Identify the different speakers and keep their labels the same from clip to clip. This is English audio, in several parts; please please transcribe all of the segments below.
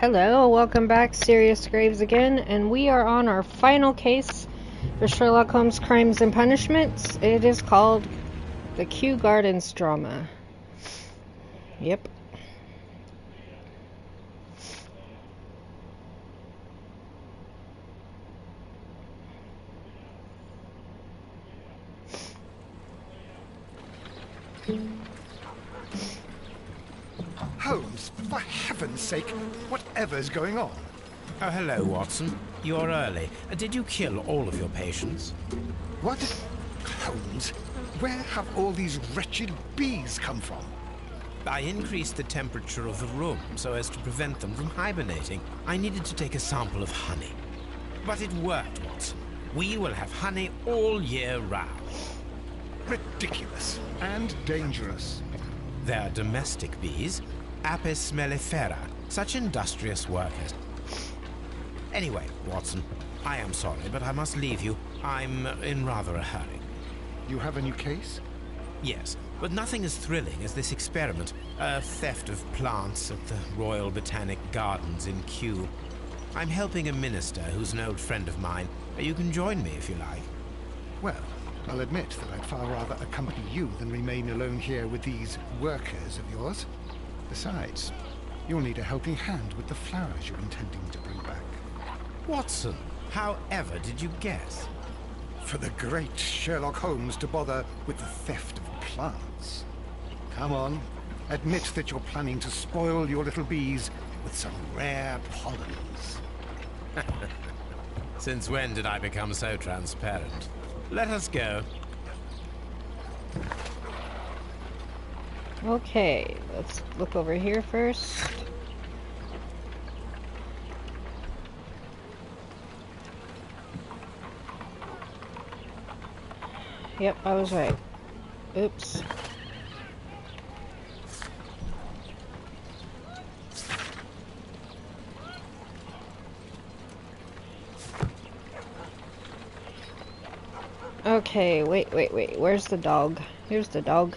Speaker 1: Hello, welcome back, Sirius Graves again, and we are on our final case for Sherlock Holmes Crimes and Punishments. It is called the Kew Gardens Drama. Yep.
Speaker 2: Holmes, for heaven's sake, whatever's going on?
Speaker 3: Oh, hello, Watson. You're early. Did you kill all of your patients?
Speaker 2: What? Holmes, where have all these wretched bees come from?
Speaker 3: I increased the temperature of the room so as to prevent them from hibernating. I needed to take a sample of honey. But it worked, Watson. We will have honey all year round.
Speaker 2: Ridiculous and dangerous.
Speaker 3: They're domestic bees, Apis mellifera, such industrious workers. Anyway, Watson, I am sorry, but I must leave you. I'm in rather a hurry.
Speaker 2: You have a new case?
Speaker 3: Yes, but nothing as thrilling as this experiment. A theft of plants at the Royal Botanic Gardens in Kew. I'm helping a minister who's an old friend of mine. You can join me if you like.
Speaker 2: Well, I'll admit that I'd far rather accompany you than remain alone here with these workers of yours. Besides, you'll need a helping hand with the flowers you're intending to bring back.
Speaker 3: Watson, however did you guess?
Speaker 2: For the great Sherlock Holmes to bother with the theft of plants. Come on, admit that you're planning to spoil your little bees with some rare pollens.
Speaker 3: Since when did I become so transparent? Let us go.
Speaker 1: Okay, let's look over here first. Yep, I was right. Oops. Okay, wait. Where's the dog? Here's the dog.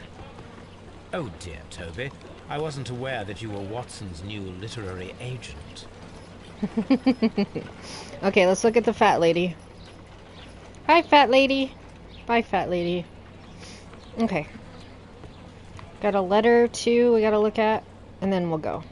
Speaker 3: Oh dear, Toby. I wasn't aware that you were Watson's new literary agent.
Speaker 1: Okay, let's look at the fat lady. Hi, fat lady. Bye, fat lady. Okay. Got a letter, too, we gotta look at, and then we'll go.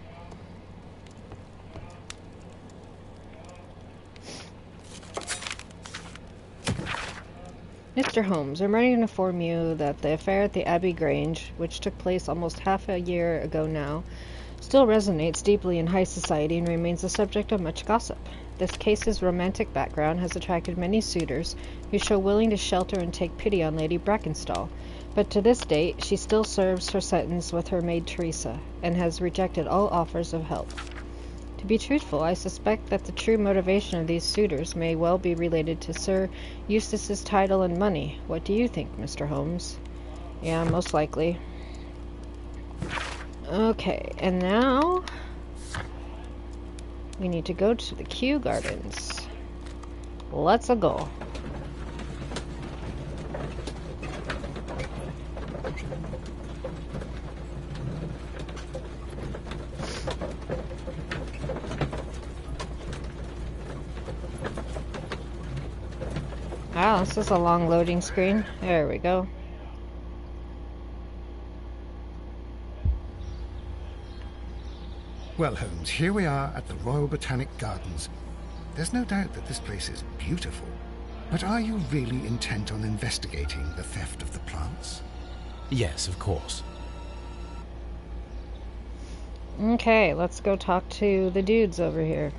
Speaker 1: Mr. Holmes, I'm writing to inform you that the affair at the Abbey Grange, which took place almost half a year ago now, still resonates deeply in high society and remains the subject of much gossip. This case's romantic background has attracted many suitors who show willing to shelter and take pity on Lady Brackenstall, but to this date she still serves her sentence with her maid Teresa, and has rejected all offers of help. To be truthful, I suspect that the true motivation of these suitors may well be related to Sir Eustace's title and money. What do you think, Mr. Holmes? Yeah, most likely. Okay, and now we need to go to the Kew Gardens. Let's go. Wow, this is a long loading screen. There we go.
Speaker 2: Well, Holmes, here we are at the Royal Botanic Gardens. There's no doubt that this place is beautiful. But are you really intent on investigating the theft of the plants?
Speaker 3: Yes, of course.
Speaker 1: Okay, let's go talk to the dudes over here.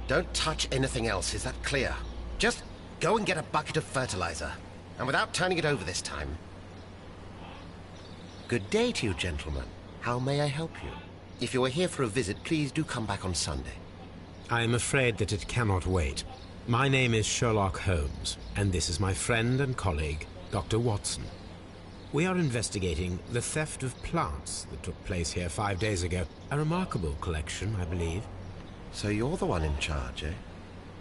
Speaker 4: Don't touch anything else, is that clear? Just go and get a bucket of fertilizer, and without turning it over this time. Good day to you, gentlemen. How may I help you? If you are here for a visit, please do come back on Sunday.
Speaker 3: I am afraid that it cannot wait. My name is Sherlock Holmes, and this is my friend and colleague, Dr. Watson. We are investigating the theft of plants that took place here 5 days ago. A remarkable collection, I believe.
Speaker 4: So you're the one in charge, eh?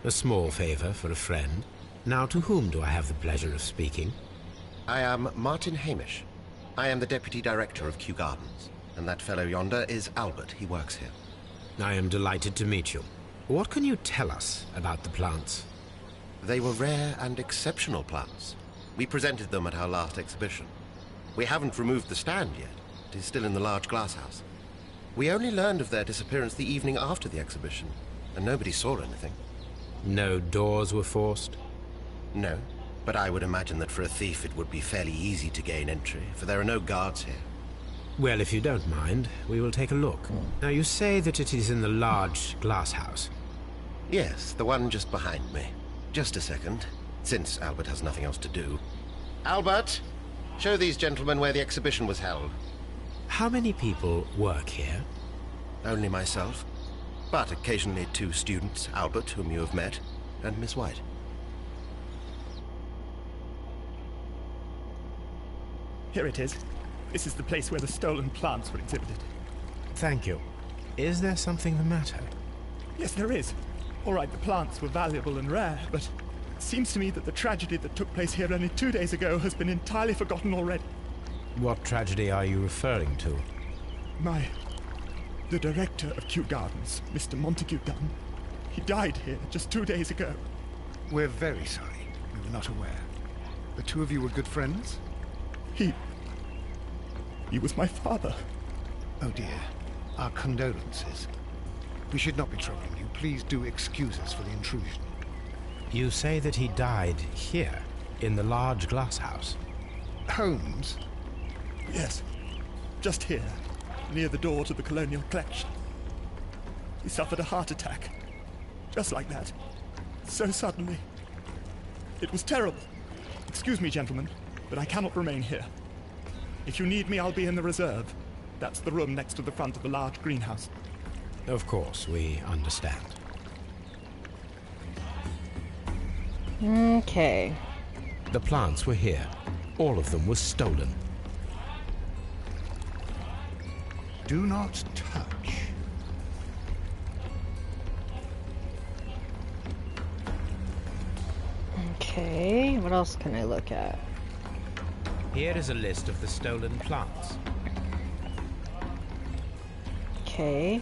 Speaker 3: A small favor for a friend. Now, to whom do I have the pleasure of speaking?
Speaker 4: I am Martin Hamish. I am the Deputy Director of Kew Gardens. And that fellow yonder is Albert. He works here.
Speaker 3: I am delighted to meet you. What can you tell us about the plants?
Speaker 4: They were rare and exceptional plants. We presented them at our last exhibition. We haven't removed the stand yet. It is still in the large glasshouse. We only learned of their disappearance the evening after the exhibition, and nobody saw anything.
Speaker 3: No doors were forced?
Speaker 4: No, but I would imagine that for a thief it would be fairly easy to gain entry, for there are no guards here.
Speaker 3: Well, if you don't mind, we will take a look. Now, you say that it is in the large glasshouse.
Speaker 4: Yes, the one just behind me. Just a second, since Albert has nothing else to do. Albert, show these gentlemen where the exhibition was held.
Speaker 3: How many people work here?
Speaker 4: Only myself, but occasionally 2 students, Albert, whom you have met, and Miss White.
Speaker 5: Here it is. This is the place where the stolen plants were exhibited.
Speaker 3: Thank you. Is there something the matter?
Speaker 5: Yes, there is. All right, the plants were valuable and rare, but it seems to me that the tragedy that took place here only 2 days ago has been entirely forgotten already.
Speaker 3: What tragedy are you referring to?
Speaker 5: The director of Kew Gardens, Mr. Montague Dunn, he died here just 2 days ago.
Speaker 2: We're very sorry. We were not aware. The two of you were good friends?
Speaker 5: He was my father.
Speaker 2: Oh dear. Our condolences. We should not be troubling you. Please do excuse us for the intrusion.
Speaker 3: You say that he died here, in the large glasshouse.
Speaker 2: Holmes?
Speaker 5: Yes, just here, near the door to the colonial collection. He suffered a heart attack. Just like that. So suddenly. It was terrible. Excuse me, gentlemen, but I cannot remain here. If you need me, I'll be in the reserve. That's the room next to the front of the large greenhouse.
Speaker 3: Of course, we understand.
Speaker 1: Okay.
Speaker 3: The plants were here. All of them were stolen.
Speaker 2: Do not touch.
Speaker 1: Okay, what else can I look at?
Speaker 3: Here is a list of the stolen plants.
Speaker 1: Okay.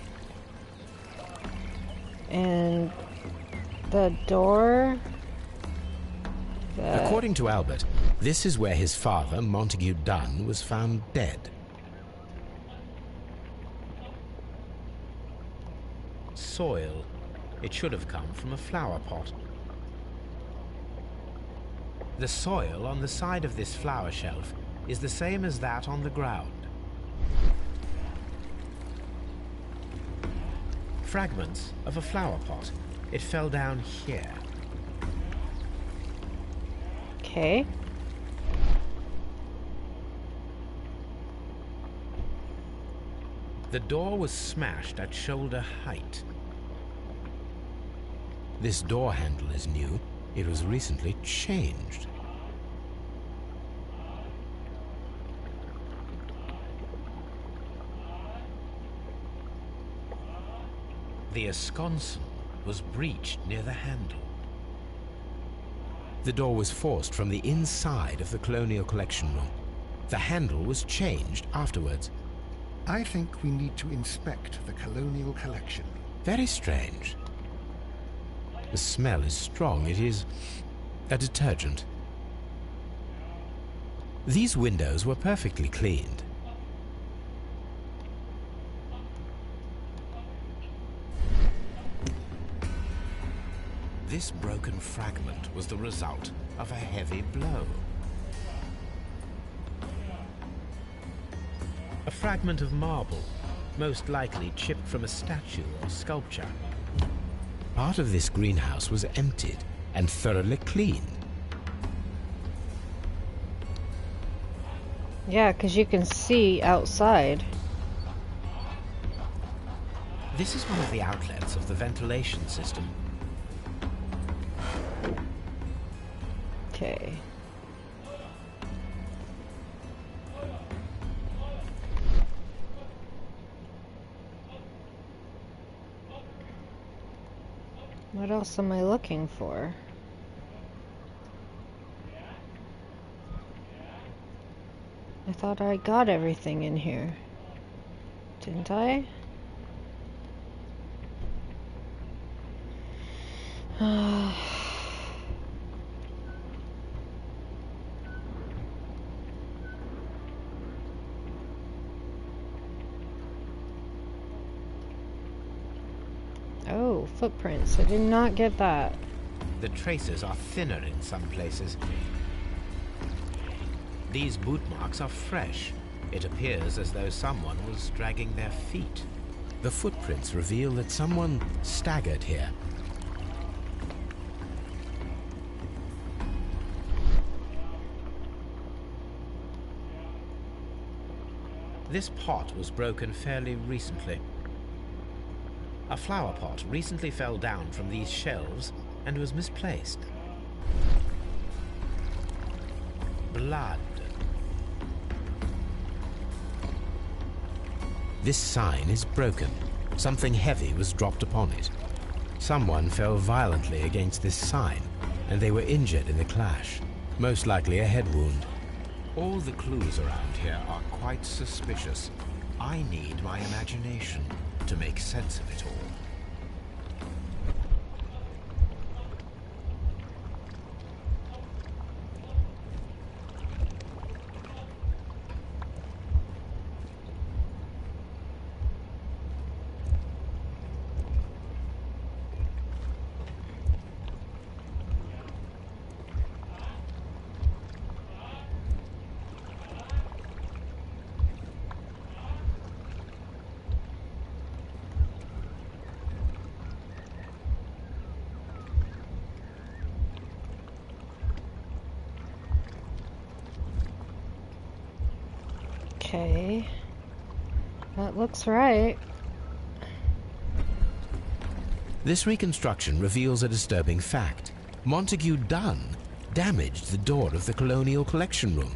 Speaker 1: And the door...
Speaker 3: According to Albert, this is where his father, Montague Dunn, was found dead. Soil. It should have come from a flower pot. The soil on the side of this flower shelf is the same as that on the ground. Fragments of a flower pot. It fell down here.
Speaker 1: Okay.
Speaker 3: The door was smashed at shoulder height. This door handle is new. It was recently changed. The esconson was breached near the handle. The door was forced from the inside of the colonial collection room. The handle was changed afterwards.
Speaker 2: I think we need to inspect the colonial collection.
Speaker 3: Very strange. The smell is strong. It is a detergent. These windows were perfectly cleaned. This broken fragment was the result of a heavy blow. A fragment of marble, most likely chipped from a statue or sculpture. Part of this greenhouse was emptied and thoroughly cleaned.
Speaker 1: Yeah, because you can see outside.
Speaker 3: This is one of the outlets of the ventilation system.
Speaker 1: Okay. What else am I looking for? I thought I got everything in here. Didn't I? Oh, footprints. I did not get that.
Speaker 3: The traces are thinner in some places. These boot marks are fresh. It appears as though someone was dragging their feet. The footprints reveal that someone staggered here. This pot was broken fairly recently. A flower pot recently fell down from these shelves and was misplaced. Blood. This sign is broken. Something heavy was dropped upon it. Someone fell violently against this sign, and they were injured in the clash. Most likely a head wound. All the clues around here are quite suspicious. I need my imagination to make sense of it all.
Speaker 1: Okay. That looks right.
Speaker 3: This reconstruction reveals a disturbing fact. Montague Dunn damaged the door of the Colonial Collection Room.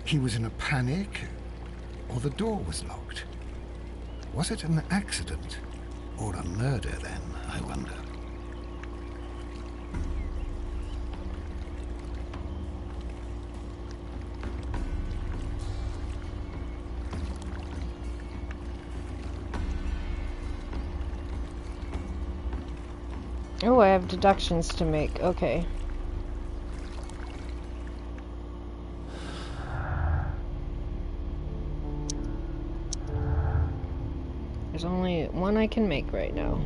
Speaker 2: He was in a panic, or the door was locked. Was it an accident, or a murder then, I wonder?
Speaker 1: Oh, I have deductions to make. Okay. There's only one I can make right now.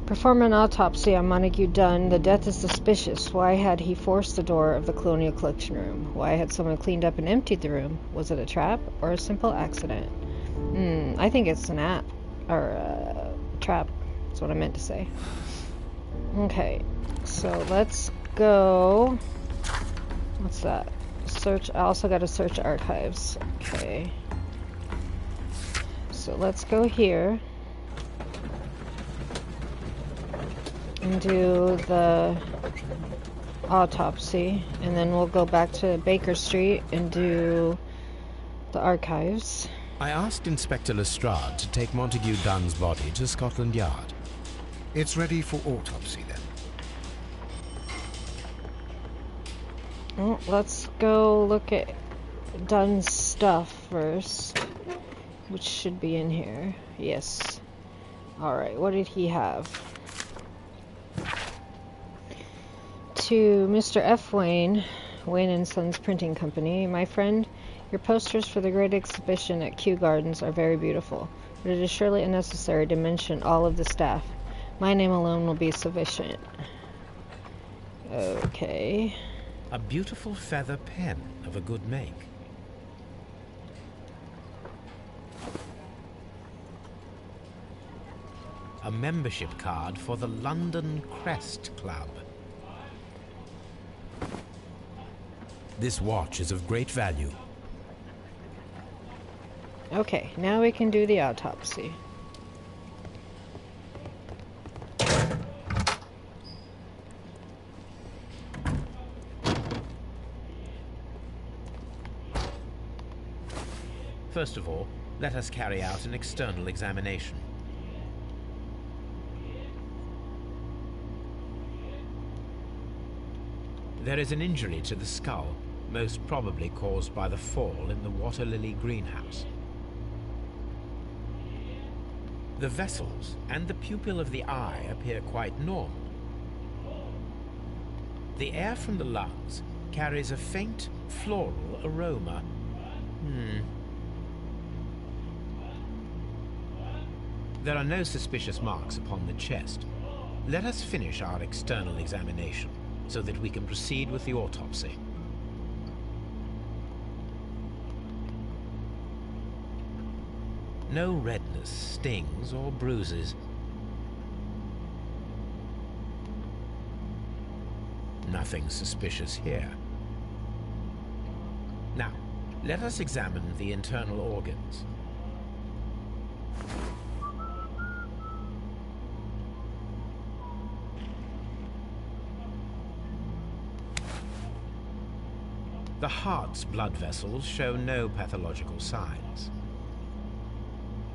Speaker 1: Perform an autopsy on Montague Dunn. The death is suspicious. Why had he forced the door of the Colonial Collection Room? Why had someone cleaned up and emptied the room? Was it a trap or a simple accident? I think it's an trap. That's what I meant to say. Okay, so let's go. What's that? Search. I also got to search archives. Okay. So let's go here and do the autopsy, and then we'll go back to Baker Street and do the archives.
Speaker 3: I asked Inspector Lestrade to take Montague Dunn's body to Scotland Yard.
Speaker 2: It's ready for autopsy then.
Speaker 1: Well, let's go look at Dunn's stuff first, which should be in here. Yes. Alright, what did he have? To Mr. F. Wayne & Sons Printing Company. My friend, your posters for the great exhibition at Kew Gardens are very beautiful, but it is surely unnecessary to mention all of the staff. My name alone will be sufficient. Okay.
Speaker 3: A beautiful feather pen of a good make. A membership card for the London Crest Club. This watch is of great value.
Speaker 1: Okay, now we can do the autopsy.
Speaker 3: First of all, let us carry out an external examination. There is an injury to the skull, most probably caused by the fall in the water lily greenhouse. The vessels and the pupil of the eye appear quite normal. The air from the lungs carries a faint floral aroma. There are no suspicious marks upon the chest. Let us finish our external examination so that we can proceed with the autopsy. No redness, stings, or bruises. Nothing suspicious here. Now, let us examine the internal organs. The heart's blood vessels show no pathological signs.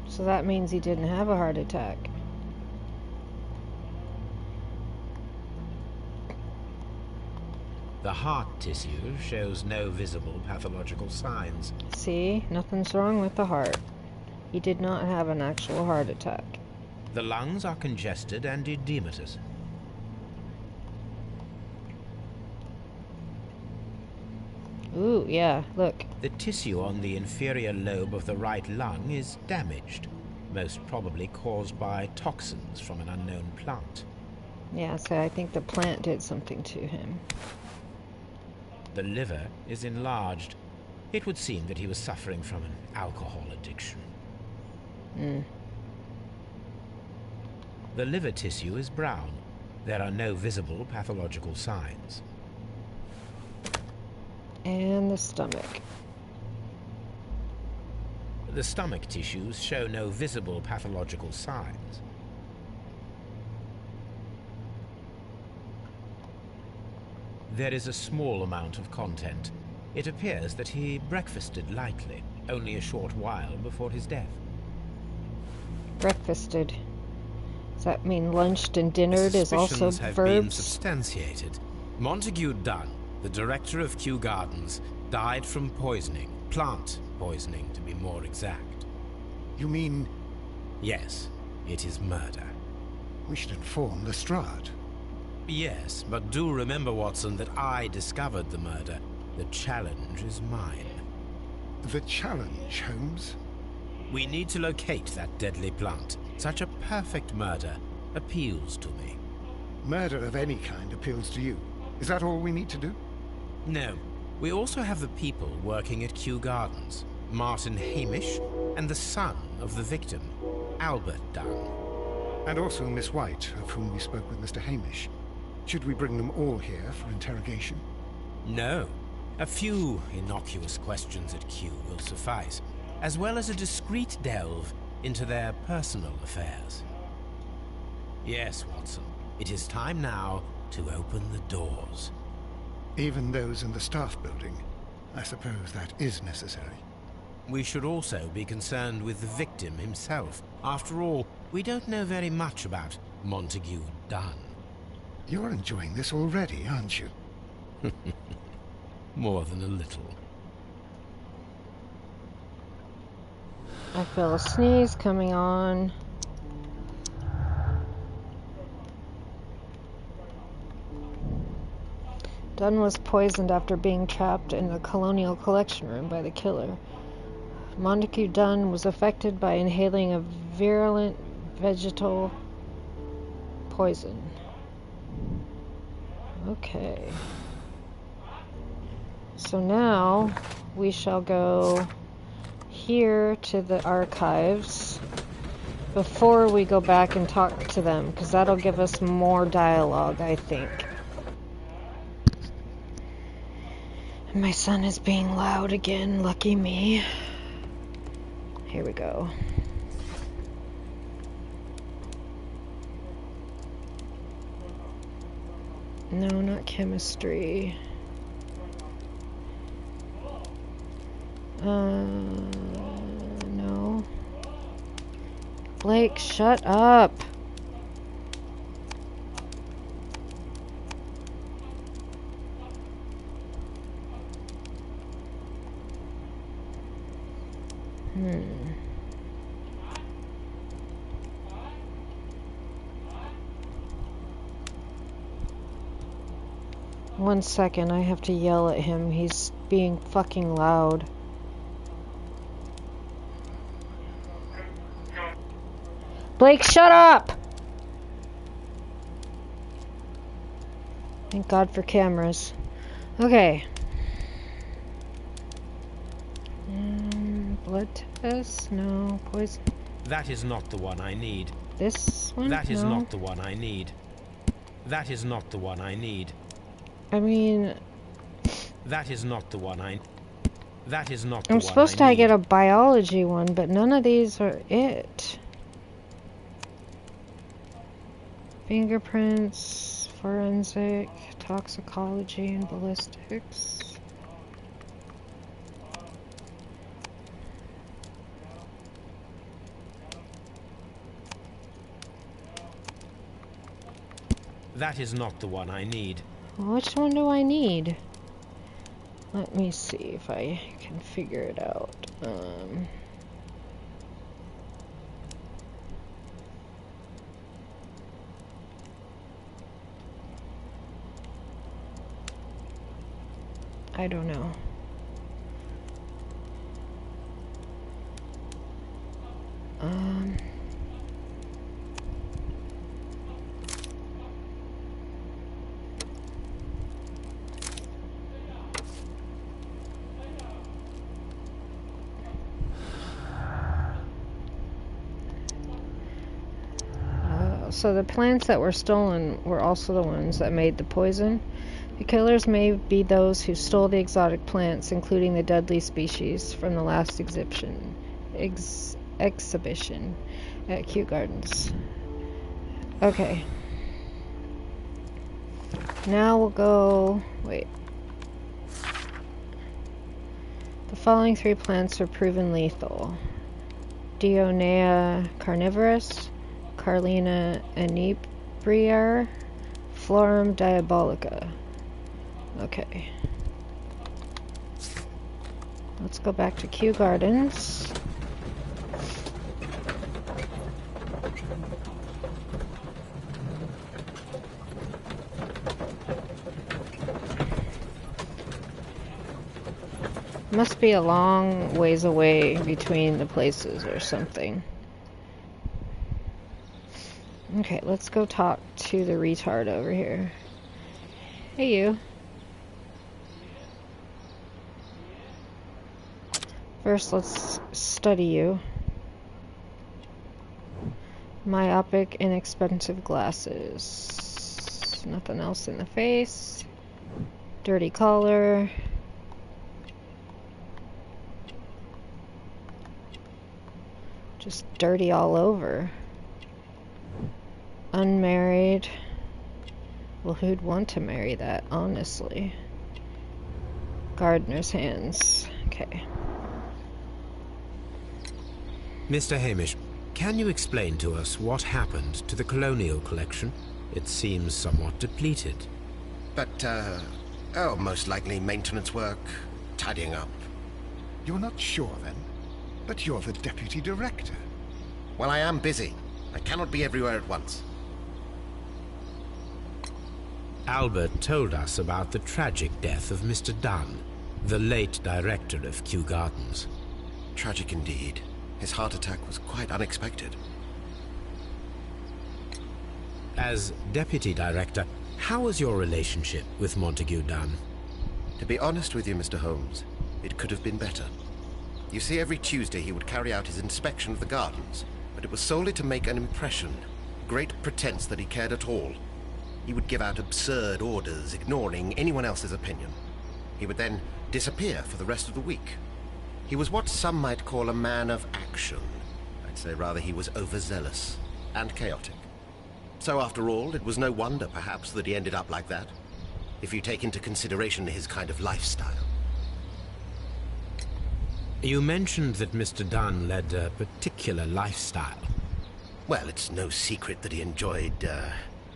Speaker 1: So that means he didn't have a heart attack.
Speaker 3: The heart tissue shows no visible pathological signs.
Speaker 1: See, nothing's wrong with the heart. He did not have an actual heart attack.
Speaker 3: The lungs are congested and edematous.
Speaker 1: Ooh, yeah, look.
Speaker 3: The tissue on the inferior lobe of the right lung is damaged, most probably caused by toxins from an unknown plant.
Speaker 1: Yeah, so I think the plant did something to him.
Speaker 3: The liver is enlarged. It would seem that he was suffering from an alcohol addiction. The liver tissue is brown. There are no visible pathological signs.
Speaker 1: And the stomach.
Speaker 3: The stomach tissues show no visible pathological signs. There is a small amount of content. It appears that he breakfasted lightly, only a short while before his death.
Speaker 1: Breakfasted. Does that mean lunched and dinnered is also
Speaker 3: Suspicions have been
Speaker 1: verbs?
Speaker 3: substantiated. Montague Dunn, the director of Kew Gardens, died from poisoning. Plant poisoning, to be more exact.
Speaker 2: You mean
Speaker 3: Yes, it is murder.
Speaker 2: we should inform Lestrade?
Speaker 3: Yes, but do remember, Watson, that I discovered the murder. The challenge is mine.
Speaker 2: The challenge, Holmes?
Speaker 3: We need to locate that deadly plant. Such a perfect murder appeals to me.
Speaker 2: Murder of any kind appeals to you. Is that all we need to do?
Speaker 3: No, we also have the people working at Kew Gardens. Martin Hamish and the son of the victim, Albert Dunn.
Speaker 2: And also Miss White, of whom we spoke with Mr. Hamish. Should we bring them all here for interrogation?
Speaker 3: No. A few innocuous questions at Kew will suffice, as well as a discreet delve into their personal affairs. Yes, Watson, it is time now to open the doors.
Speaker 2: Even those in the staff building? I suppose that is necessary.
Speaker 3: We should also be concerned with the victim himself. After all, we don't know very much about Montague Dunn.
Speaker 2: You're enjoying this already, aren't you?
Speaker 3: More than a little.
Speaker 1: I feel a sneeze coming on. Dunn was poisoned after being trapped in the Colonial Collection Room by the killer. Montague Dunn was affected by inhaling a virulent vegetal poison. Okay. So now we shall go here to the archives before we go back and talk to them, because that'll give us more dialogue, I think. My son is being loud again, lucky me. Here we go. No, not chemistry. No. Blake, shut up. 1 second, I have to yell at him. He's being fucking loud. Blake, shut up! Thank God for cameras. Okay. Blood test? No. Poison?
Speaker 3: That is not the one I need.
Speaker 1: This one?
Speaker 3: That is
Speaker 1: No.
Speaker 3: not the one I need. That is not the one I need.
Speaker 1: I mean...
Speaker 3: That is not the one I... That is not the
Speaker 1: I'm
Speaker 3: one
Speaker 1: supposed
Speaker 3: I
Speaker 1: to get
Speaker 3: need.
Speaker 1: a biology one, but none of these are it. Fingerprints, forensic, toxicology, and ballistics.
Speaker 3: That is not the one I need.
Speaker 1: Which one do I need? Let me see if I can figure it out. I don't know. So the plants that were stolen were also the ones that made the poison. The killers may be those who stole the exotic plants, including the deadly species, from the last exhibition at Kew Gardens. Okay. Now we'll go... Wait. The following 3 plants are proven lethal. Dionea carnivorus, Carlina inebriare, Florum diabolica. Okay. Let's go back to Kew Gardens. Must be a long ways away between the places or something. Okay, let's go talk to the retard over here. Hey, you. First, let's study you. Myopic, inexpensive glasses. Nothing else in the face. Dirty collar. Just dirty all over. Unmarried. Well, who'd want to marry that, honestly? Gardener's hands. Okay.
Speaker 3: Mr. Hamish, can you explain to us what happened to the colonial collection? It seems somewhat depleted.
Speaker 4: But, most likely maintenance work, tidying up.
Speaker 2: You're not sure, then? But you're the deputy director.
Speaker 4: Well, I am busy. I cannot be everywhere at once.
Speaker 3: Albert told us about the tragic death of Mr. Dunn, the late director of Kew Gardens.
Speaker 4: Tragic indeed. His heart attack was quite unexpected.
Speaker 3: As deputy director, how was your relationship with Montague Dunn?
Speaker 4: To be honest with you, Mr. Holmes, it could have been better. You see, every Tuesday he would carry out his inspection of the gardens, but it was solely to make an impression. Great pretense that he cared at all. He would give out absurd orders, ignoring anyone else's opinion. He would then disappear for the rest of the week. He was what some might call a man of action. I'd say rather he was overzealous and chaotic. So after all, it was no wonder, perhaps, that he ended up like that, if you take into consideration his kind of lifestyle.
Speaker 3: You mentioned that Mr. Dunn led a particular lifestyle.
Speaker 4: Well, it's no secret that he enjoyed,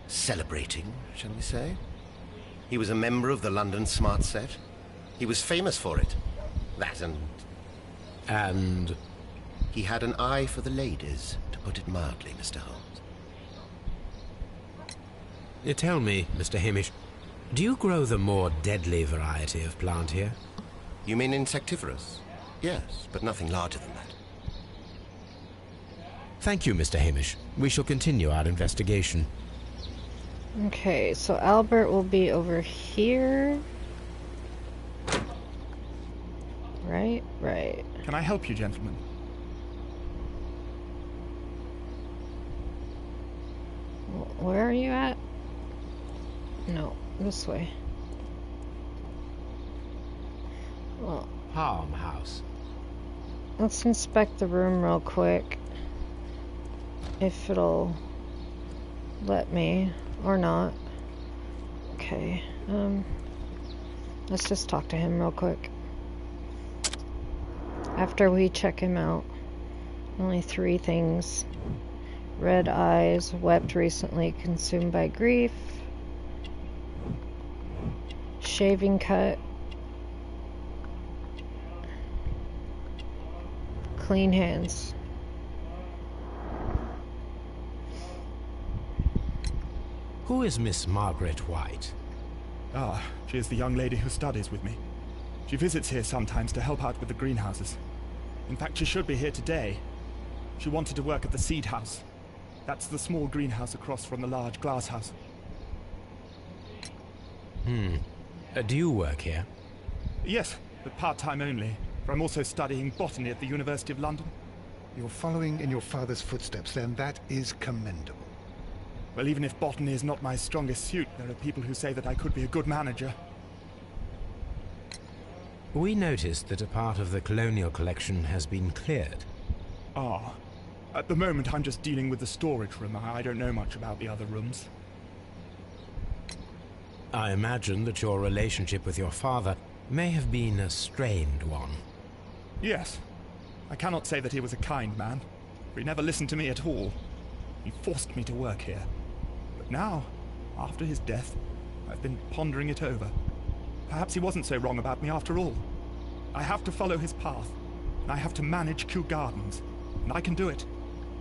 Speaker 4: celebrating, shall we say. He was a member of the London Smart Set. He was famous for it. That
Speaker 3: And...
Speaker 4: he had an eye for the ladies, to put it mildly, Mr. Holmes.
Speaker 3: Tell me, Mr. Hamish, Do you grow the more deadly variety of plant here?
Speaker 4: You mean insectivorous? Yes, but nothing larger than that.
Speaker 3: Thank you, Mr. Hamish. We shall continue our investigation.
Speaker 1: Okay, so Albert will be over here. Right.
Speaker 5: Can I help you, gentlemen?
Speaker 1: Where are you at? No, this way. Well,
Speaker 3: Palm House.
Speaker 1: let's inspect the room real quick. If it'll let me or not. Okay, let's just talk to him real quick. After we check him out. Only 3 things. Red eyes, wept recently, consumed by grief. Shaving cut. Clean hands.
Speaker 3: Who is Miss Margaret White?
Speaker 5: Ah, she is the young lady who studies with me. She visits here sometimes to help out with the greenhouses. In fact, she should be here today. She wanted to work at the seed house. That's the small greenhouse across from the large glass house.
Speaker 3: Do you work here?
Speaker 5: Yes, but part-time only. For I'm also studying botany at the University of London.
Speaker 2: You're following in your father's footsteps, then. That is commendable.
Speaker 5: Well, even if botany is not my strongest suit, there are people who say that I could be a good manager.
Speaker 3: We noticed that a part of the colonial collection has been cleared.
Speaker 5: Ah. At the moment, I'm just dealing with the storage room. I don't know much about the other rooms.
Speaker 3: I imagine that your relationship with your father may have been a strained one.
Speaker 5: Yes. I cannot say that he was a kind man, for he never listened to me at all. He forced me to work here. But now, after his death, I've been pondering it over. Perhaps he wasn't so wrong about me after all. I have to follow his path, and I have to manage Kew Gardens, and I can do it.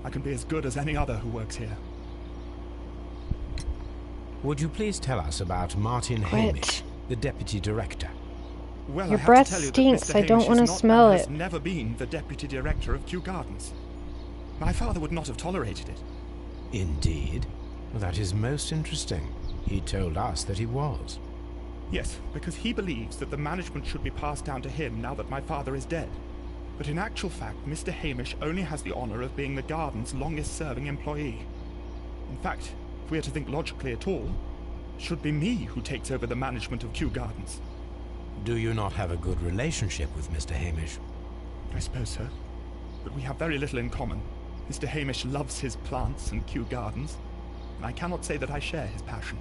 Speaker 5: I can be as good as any other who works here.
Speaker 3: Would you please tell us about Martin Hamish, the deputy director?
Speaker 5: Well,
Speaker 1: Your
Speaker 5: I have
Speaker 1: breath
Speaker 5: to tell you
Speaker 1: stinks.
Speaker 5: that Mr.
Speaker 1: I don't
Speaker 5: Hamish
Speaker 1: wanna
Speaker 5: is not
Speaker 1: smell
Speaker 5: and has
Speaker 1: it.
Speaker 5: never been the deputy director of Kew Gardens. My father would not have tolerated it.
Speaker 3: Indeed. That is most interesting. He told us that he was.
Speaker 5: Yes, because he believes that the management should be passed down to him now that my father is dead. But in actual fact, Mr. Hamish only has the honor of being the garden's longest-serving employee. In fact, if we are to think logically at all, it should be me who takes over the management of Kew Gardens.
Speaker 3: Do you not have a good relationship with Mr. Hamish?
Speaker 5: I suppose so. But we have very little in common. Mr. Hamish loves his plants and Kew Gardens, and I cannot say that I share his passion.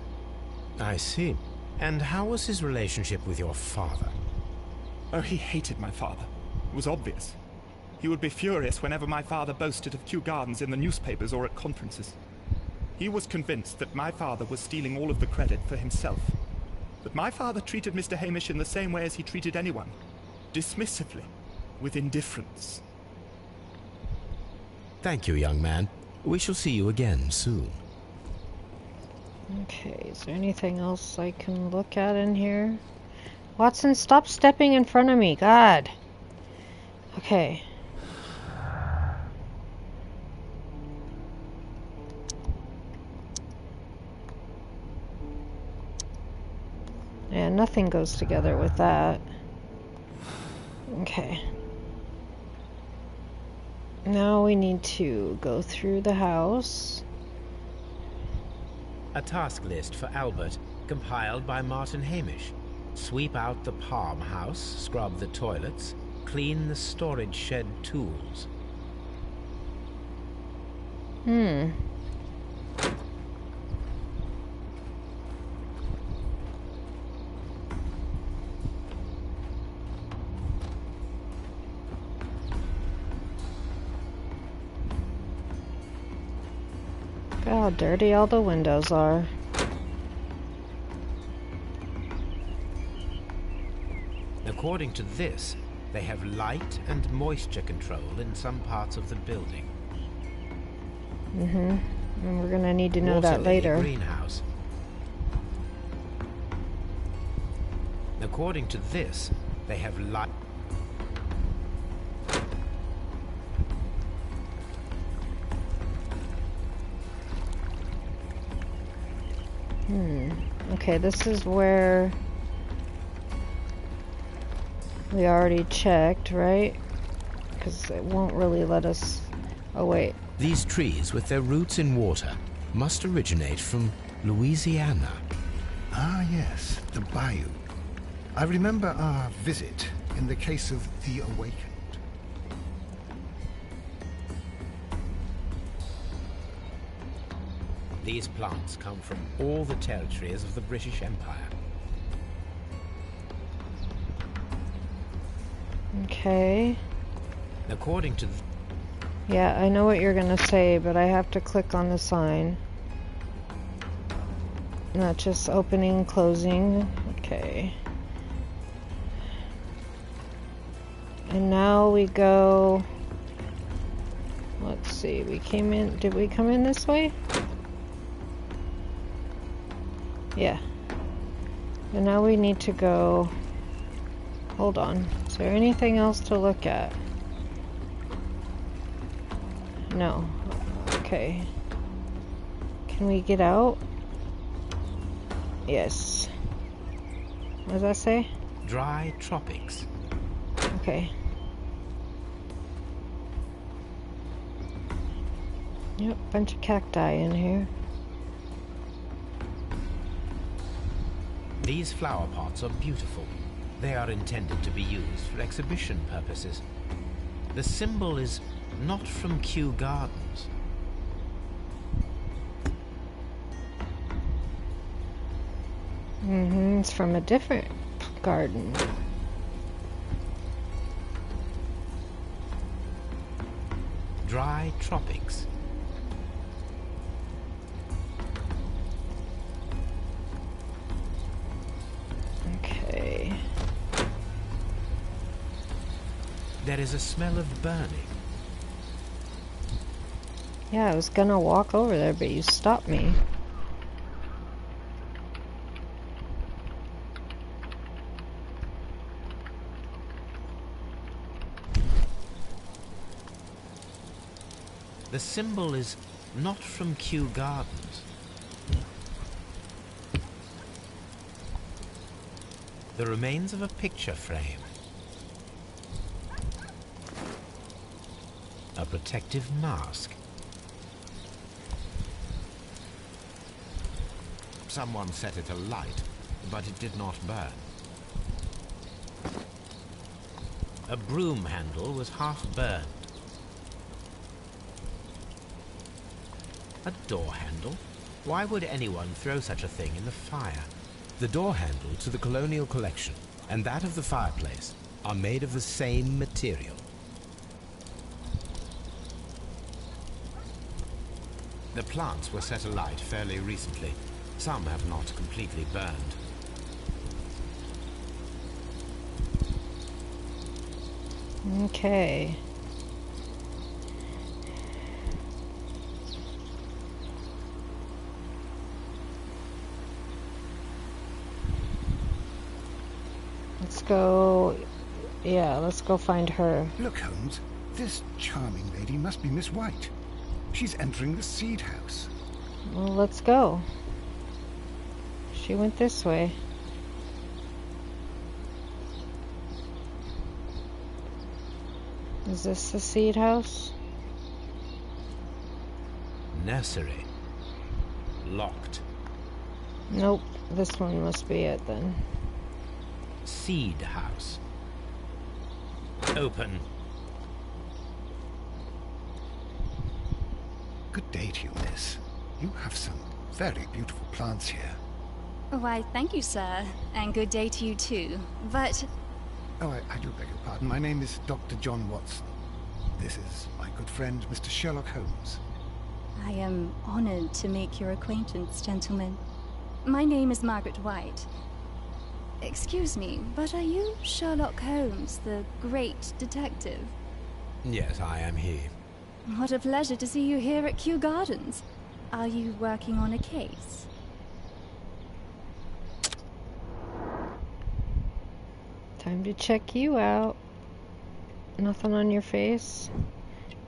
Speaker 3: I see. And how was his relationship with your father?
Speaker 5: Oh, he hated my father. It was obvious. He would be furious whenever my father boasted of Kew Gardens in the newspapers or at conferences. He was convinced that my father was stealing all of the credit for himself. But my father treated Mr. Hamish in the same way as he treated anyone. Dismissively. With indifference.
Speaker 3: Thank you, young man. We shall see you again soon.
Speaker 1: Okay, is there anything else I can look at in here? Watson, stop stepping in front of me. God. Okay. Yeah, nothing goes together with that. Okay. Now we need to go through the house.
Speaker 3: A task list for Albert, compiled by Martin Hamish. Sweep out the palm house, scrub the toilets, clean the storage shed tools.
Speaker 1: Look how dirty all the windows are.
Speaker 3: According to this, they have light and moisture control in some parts of the building.
Speaker 1: And we're gonna need to know
Speaker 3: Water
Speaker 1: that
Speaker 3: lily
Speaker 1: later.
Speaker 3: greenhouse. According to this, they have light.
Speaker 1: Okay, this is where we already checked, right? Because it won't really let us... Oh, wait.
Speaker 3: These trees, with their roots in water, must originate from Louisiana.
Speaker 2: Ah, yes, the bayou. I remember our visit in the case of the Awakened.
Speaker 3: These plants come from all the territories of the British Empire.
Speaker 1: Okay.
Speaker 3: According to...
Speaker 1: Yeah, I know what you're gonna say, but I have to click on the sign. Not just opening, closing. Okay. And now we go... Let's see, we came in... Did we come in this way? Yeah. And now we need to go... Hold on. Is there anything else to look at? No. Okay. Can we get out? Yes. What does that say?
Speaker 3: Dry tropics.
Speaker 1: Okay. Yep, bunch of cacti in here.
Speaker 3: These flower pots are beautiful. They are intended to be used for exhibition purposes. The symbol is not from Kew Gardens.
Speaker 1: It's from a different garden.
Speaker 3: Dry tropics.
Speaker 1: Okay.
Speaker 3: There is a smell of burning.
Speaker 1: Yeah, I was gonna walk over there, but you stopped me.
Speaker 3: The symbol is not from Kew Gardens. The remains of a picture frame. A protective mask. Someone set it alight, but it did not burn. A broom handle was half burned. A door handle? Why would anyone throw such a thing in the fire? The door handle to the colonial collection and that of the fireplace are made of the same material. The plants were set alight fairly recently. Some have not completely burned.
Speaker 1: Okay. Let's go... Yeah, let's go find her.
Speaker 2: Look, Holmes, this charming lady must be Miss White. She's entering the seed house.
Speaker 1: Well, let's go. She went this way. Is this the seed house?
Speaker 3: Nursery. Locked.
Speaker 1: Nope, this one must be it then.
Speaker 3: Seed house. Open.
Speaker 2: Good day to you, miss. You have some very beautiful plants here.
Speaker 6: Why, thank you, sir. And good day to you, too. But...
Speaker 2: Oh, I do beg your pardon. My name is Dr. John Watson. This is my good friend, Mr. Sherlock Holmes.
Speaker 6: I am honored to make your acquaintance, gentlemen. My name is Margaret White. Excuse me, but are you Sherlock Holmes, the great detective?
Speaker 3: Yes, I am he.
Speaker 6: What a pleasure to see you here at Kew Gardens. Are you working on a case?
Speaker 1: Time to check you out. Nothing on your face.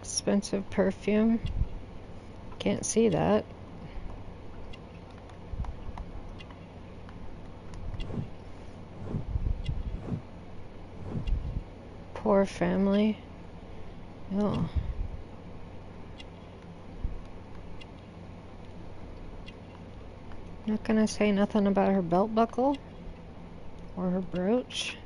Speaker 1: Expensive perfume. Can't see that. Poor family. Oh. Not gonna say nothing about her belt buckle or her brooch.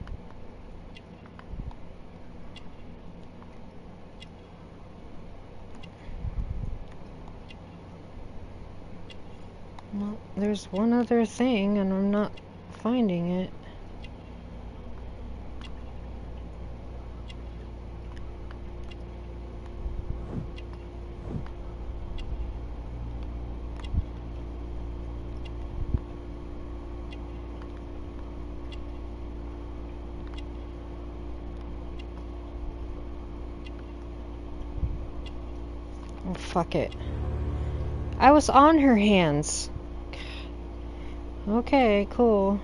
Speaker 1: Well, there's one other thing and I'm not finding it. Oh, fuck it. I was on her hands. Okay, cool.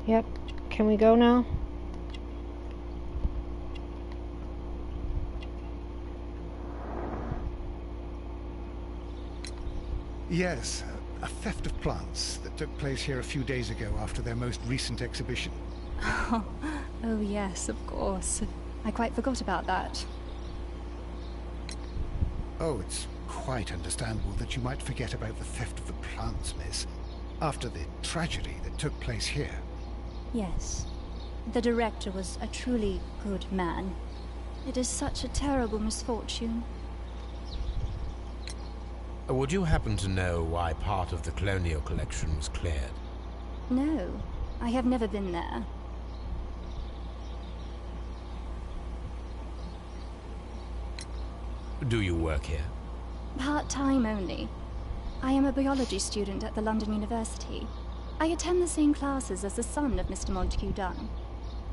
Speaker 1: Yep. Can we go now?
Speaker 2: Yes, a theft of plants that took place here a few days ago after their most recent exhibition.
Speaker 6: Oh yes, of course. I quite forgot about that.
Speaker 2: Oh, it's quite understandable that you might forget about the theft of the plants, miss, after the tragedy that took place here.
Speaker 6: Yes. The director was a truly good man. It is such a terrible misfortune.
Speaker 3: Would you happen to know why part of the colonial collection was cleared?
Speaker 6: No, I have never been there.
Speaker 3: Do you work here?
Speaker 6: Part-time only. I am a biology student at the London University. I attend the same classes as the son of Mr. Montague Dunn.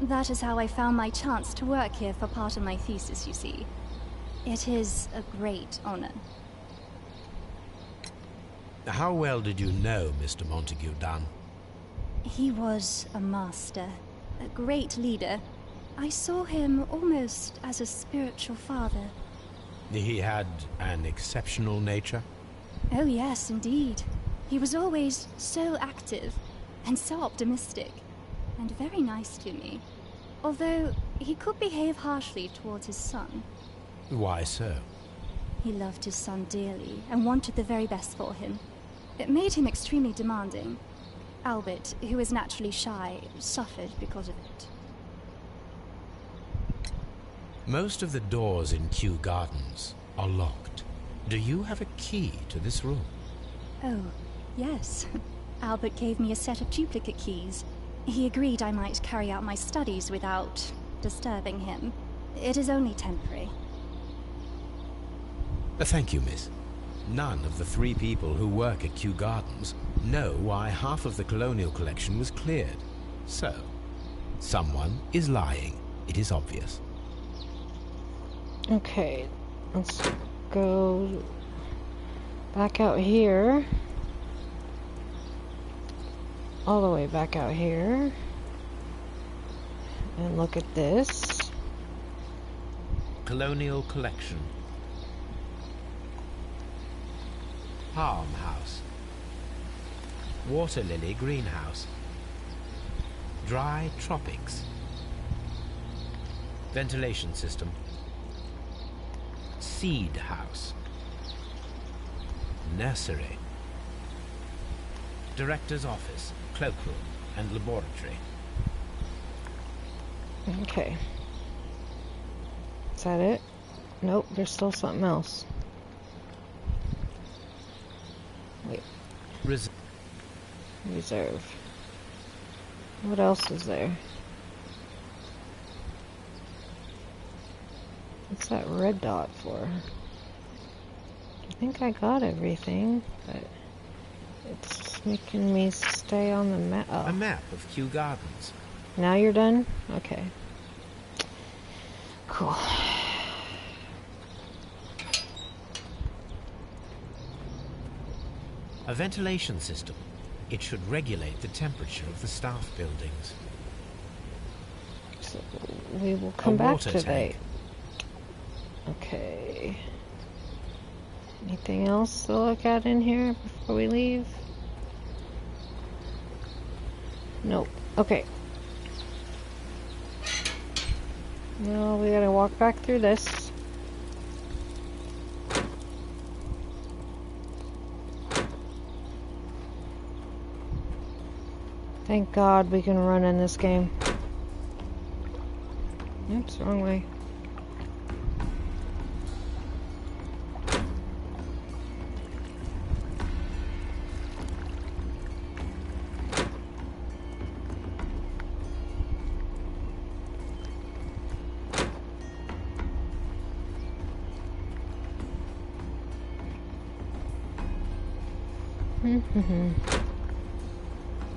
Speaker 6: That is how I found my chance to work here for part of my thesis, you see. It is a great honor.
Speaker 3: How well did you know Mr. Montague Dunn?
Speaker 6: He was a master, a great leader. I saw him almost as a spiritual father.
Speaker 3: He had an exceptional nature?
Speaker 6: Oh yes, indeed. He was always so active and so optimistic and very nice to me. Although he could behave harshly towards his son.
Speaker 3: Why so?
Speaker 6: He loved his son dearly and wanted the very best for him. It made him extremely demanding. Albert, who is naturally shy, suffered because of it.
Speaker 3: Most of the doors in Kew Gardens are locked. Do you have a key to this room?
Speaker 6: Oh, yes. Albert gave me a set of duplicate keys. He agreed I might carry out my studies without disturbing him. It is only temporary.
Speaker 3: Thank you, miss. None of the 3 people who work at Kew Gardens know why half of the colonial collection was cleared. So, someone is lying. It is obvious.
Speaker 1: Okay, let's go back out here. All the way back out here. And look at this.
Speaker 3: Colonial collection. Palm house. Water lily greenhouse. Dry tropics. Ventilation system. Seed house. Nursery. Director's office, cloakroom, and laboratory.
Speaker 1: Okay. Is that it? Nope, there's still something else. Wait. Reserve. What else is there? What's that red dot for? I think I got everything, but it's making me stay on the map. Oh.
Speaker 3: A map of Kew Gardens.
Speaker 1: Now you're done? Okay. Cool.
Speaker 3: A ventilation system. It should regulate the temperature of the staff buildings.
Speaker 1: So we will come back
Speaker 3: water
Speaker 1: to that.
Speaker 3: tank.
Speaker 1: Okay. Anything else to look at in here before we leave? Nope. Okay. No, we gotta walk back through this. Thank God we can run in this game. Oops, wrong way.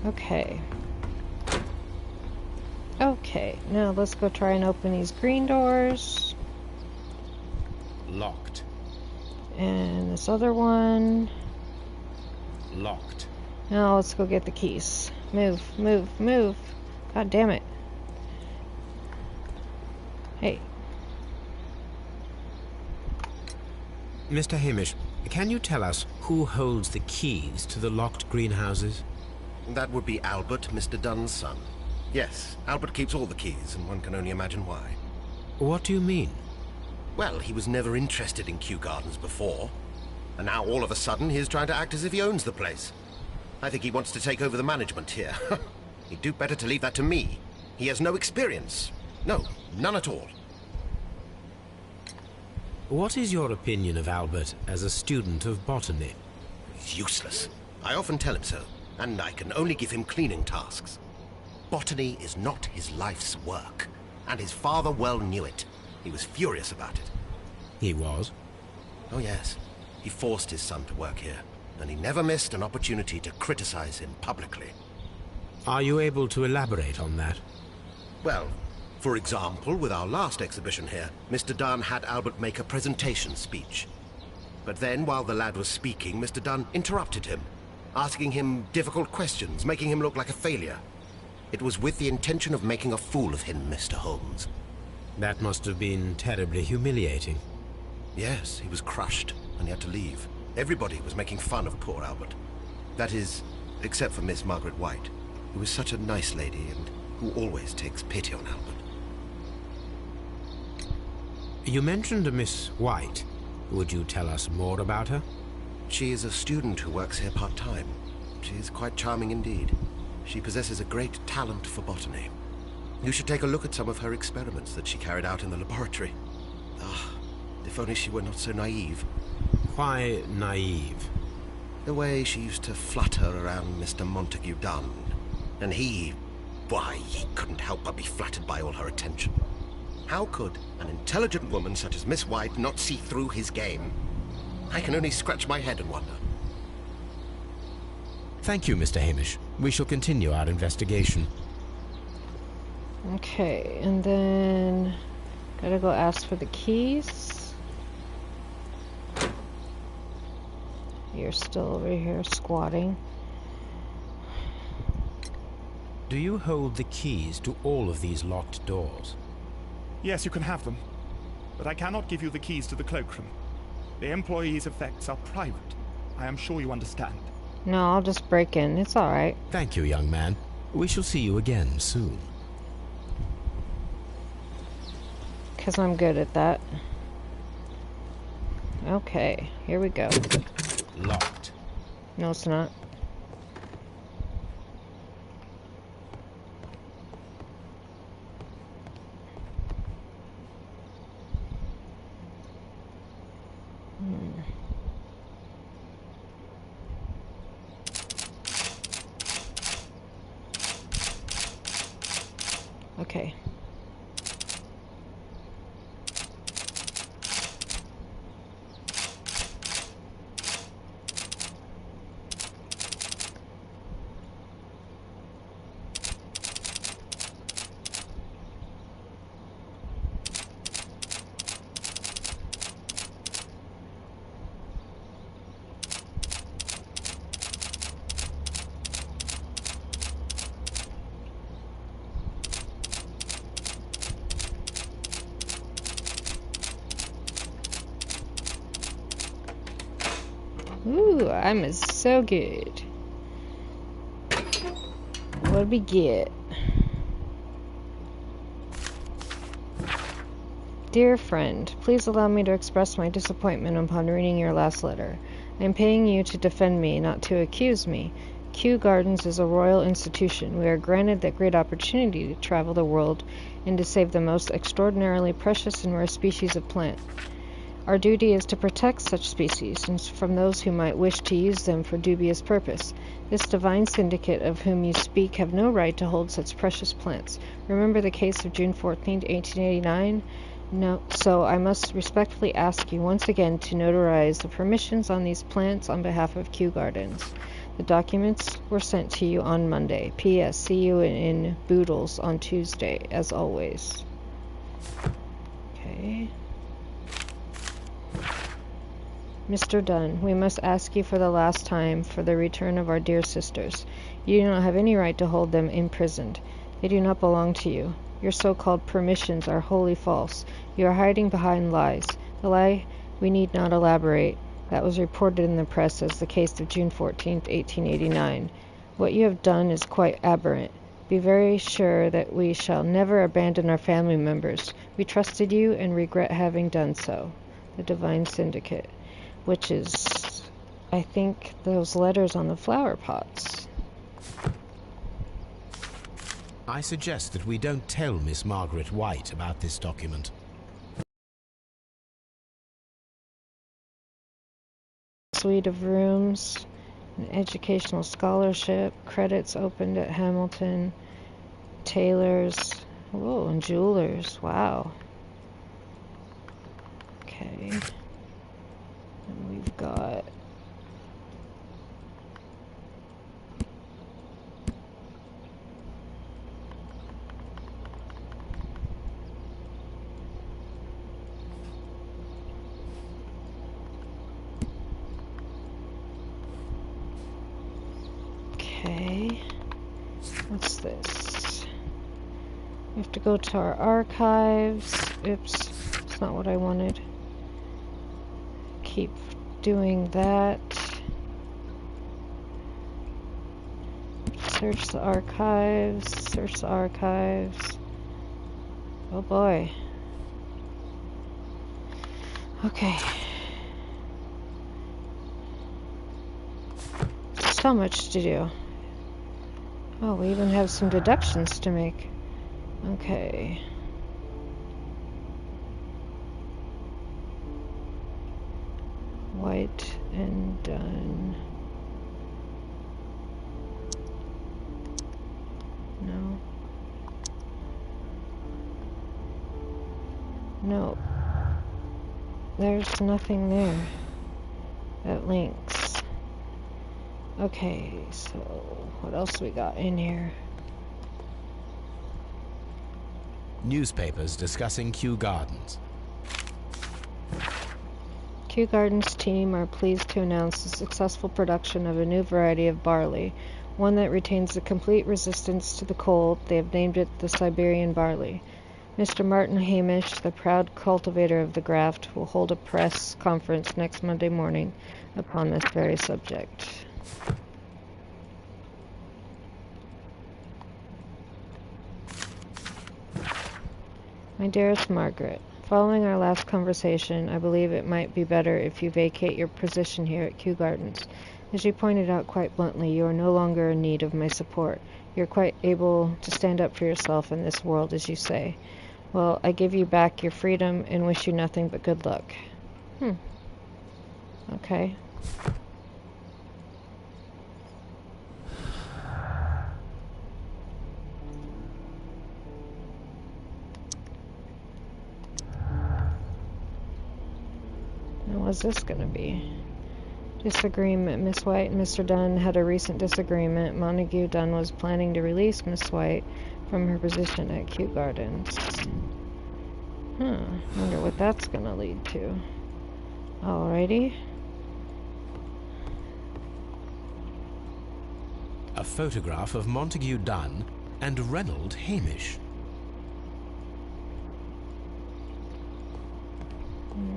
Speaker 1: Okay. Okay, now let's go try and open these green doors.
Speaker 3: Locked.
Speaker 1: And this other one.
Speaker 3: Locked.
Speaker 1: Now let's go get the keys. Move, move, move. God damn it. Hey.
Speaker 3: Mr. Hamish, can you tell us who holds the keys to the locked greenhouses?
Speaker 4: That would be Albert, Mr. Dunn's son. Yes, Albert keeps all the keys, and one can only imagine why.
Speaker 3: What do you mean?
Speaker 4: Well, he was never interested in Kew Gardens before. And now all of a sudden he's trying to act as if he owns the place. I think he wants to take over the management here. He'd do better to leave that to me. He has no experience. No, none at all.
Speaker 3: What is your opinion of Albert as a student of botany?
Speaker 4: He's useless. I often tell him so, and I can only give him cleaning tasks. Botany is not his life's work, and his father well knew it. He was furious about it.
Speaker 3: He was?
Speaker 4: Oh yes, he forced his son to work here, and he never missed an opportunity to criticize him publicly.
Speaker 3: Are you able to elaborate on that?
Speaker 4: Well, for example, with our last exhibition here, Mr. Dunn had Albert make a presentation speech. But then, while the lad was speaking, Mr. Dunn interrupted him, asking him difficult questions, making him look like a failure. It was with the intention of making a fool of him, Mr. Holmes.
Speaker 3: That must have been terribly humiliating.
Speaker 4: Yes, he was crushed, and he had to leave. Everybody was making fun of poor Albert. That is, except for Miss Margaret White, who was such a nice lady and who always takes pity on Albert.
Speaker 3: You mentioned a Miss White. Would you tell us more about her?
Speaker 4: She is a student who works here part-time. She is quite charming indeed. She possesses a great talent for botany. You should take a look at some of her experiments that she carried out in the laboratory. Ah, if only she were not so naive.
Speaker 3: Why naive?
Speaker 4: The way she used to flutter around Mr. Montague Dunn. And why, he couldn't help but be flattered by all her attention. How could an intelligent woman such as Miss White not see through his game? I can only scratch my head and wonder.
Speaker 3: Thank you, Mr. Hamish. We shall continue our investigation.
Speaker 1: Okay, and then gotta go ask for the keys. You're still over here squatting.
Speaker 3: Do you hold the keys to all of these locked doors?
Speaker 5: Yes, you can have them. But I cannot give you the keys to the cloakroom. The employees' effects are private. I am sure you understand.
Speaker 1: No, I'll just break in. It's alright.
Speaker 3: Thank you, young man. We shall see you again soon.
Speaker 1: Because I'm good at that. Okay, here we go.
Speaker 3: Locked.
Speaker 1: No, it's not. Okay. I'm so good. What did we get? Dear friend, please allow me to express my disappointment upon reading your last letter. I am paying you to defend me, not to accuse me. Kew Gardens is a royal institution. We are granted that great opportunity to travel the world and to save the most extraordinarily precious and rare species of plant. Our duty is to protect such species and from those who might wish to use them for dubious purpose. This divine syndicate of whom you speak have no right to hold such precious plants. Remember the case of June 14, 1889? No, so I must respectfully ask you once again to notarize the permissions on these plants on behalf of Kew Gardens. The documents were sent to you on Monday. P.S. See you in Boodles on Tuesday, as always. Okay. Mr. Dunn, we must ask you for the last time for the return of our dear sisters. You do not have any right to hold them imprisoned. They do not belong to you. Your so-called permissions are wholly false. You are hiding behind lies. The lie we need not elaborate. That was reported in the press as the case of June 14, 1889. What you have done is quite aberrant. Be very sure that we shall never abandon our family members. We trusted you and regret having done so. The Divine Syndicate. Which is, I think, those letters on the flower pots.
Speaker 3: I suggest that we don't tell Miss Margaret White about this document.
Speaker 1: Suite of rooms, an educational scholarship, credits opened at Hamilton, tailors, oh, and jewelers, wow. Okay. And we've got okay. What's this? We have to go to our archives. Oops, that's not what I wanted. Keep doing that. Search the archives. Search the archives. Oh boy. Okay. So much to do. Oh, we even have some deductions to make. Okay. White and Dunn. No. No. There's nothing there that links. Okay, so what else we got in here?
Speaker 3: Newspapers discussing Kew Gardens.
Speaker 1: Kew Gardens team are pleased to announce the successful production of a new variety of barley, one that retains a complete resistance to the cold. They have named it the Siberian barley. Mr. Martin Hamish, the proud cultivator of the graft, will hold a press conference next Monday morning upon this very subject. My dearest Margaret, following our last conversation, I believe it might be better if you vacate your position here at Kew Gardens. As you pointed out quite bluntly, you are no longer in need of my support. You are quite able to stand up for yourself in this world, as you say. Well, I give you back your freedom and wish you nothing but good luck. Okay. Now, what's this going to be? Disagreement. Miss White and Mr. Dunn had a recent disagreement. Montague Dunn was planning to release Miss White from her position at Kew Gardens. Wonder what that's going to lead to. Alrighty.
Speaker 3: A photograph of Montague Dunn and Reynold Hamish.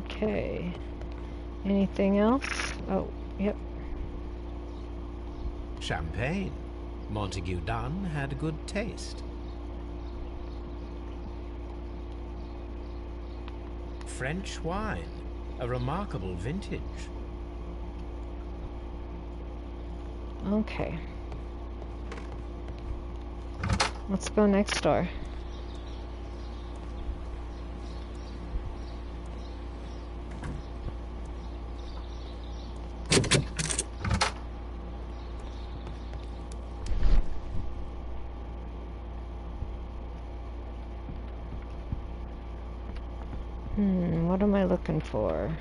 Speaker 1: Okay. Anything else? Oh, yep.
Speaker 3: Champagne. Montague Dunn had good taste. French wine, a remarkable vintage.
Speaker 1: Okay. Let's go next door. What am I looking for?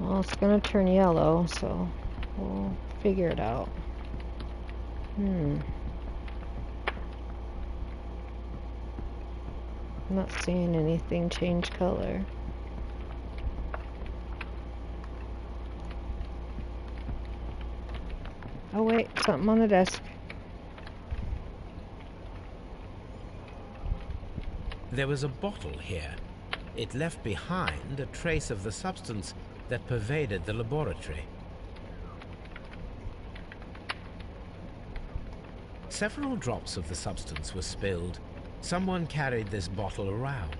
Speaker 1: Well, it's gonna turn yellow, so we'll figure it out. I'm not seeing anything change color. Oh wait, something on the desk.
Speaker 3: There was a bottle here. It left behind a trace of the substance that pervaded the laboratory. Several drops of the substance were spilled. Someone carried this bottle around.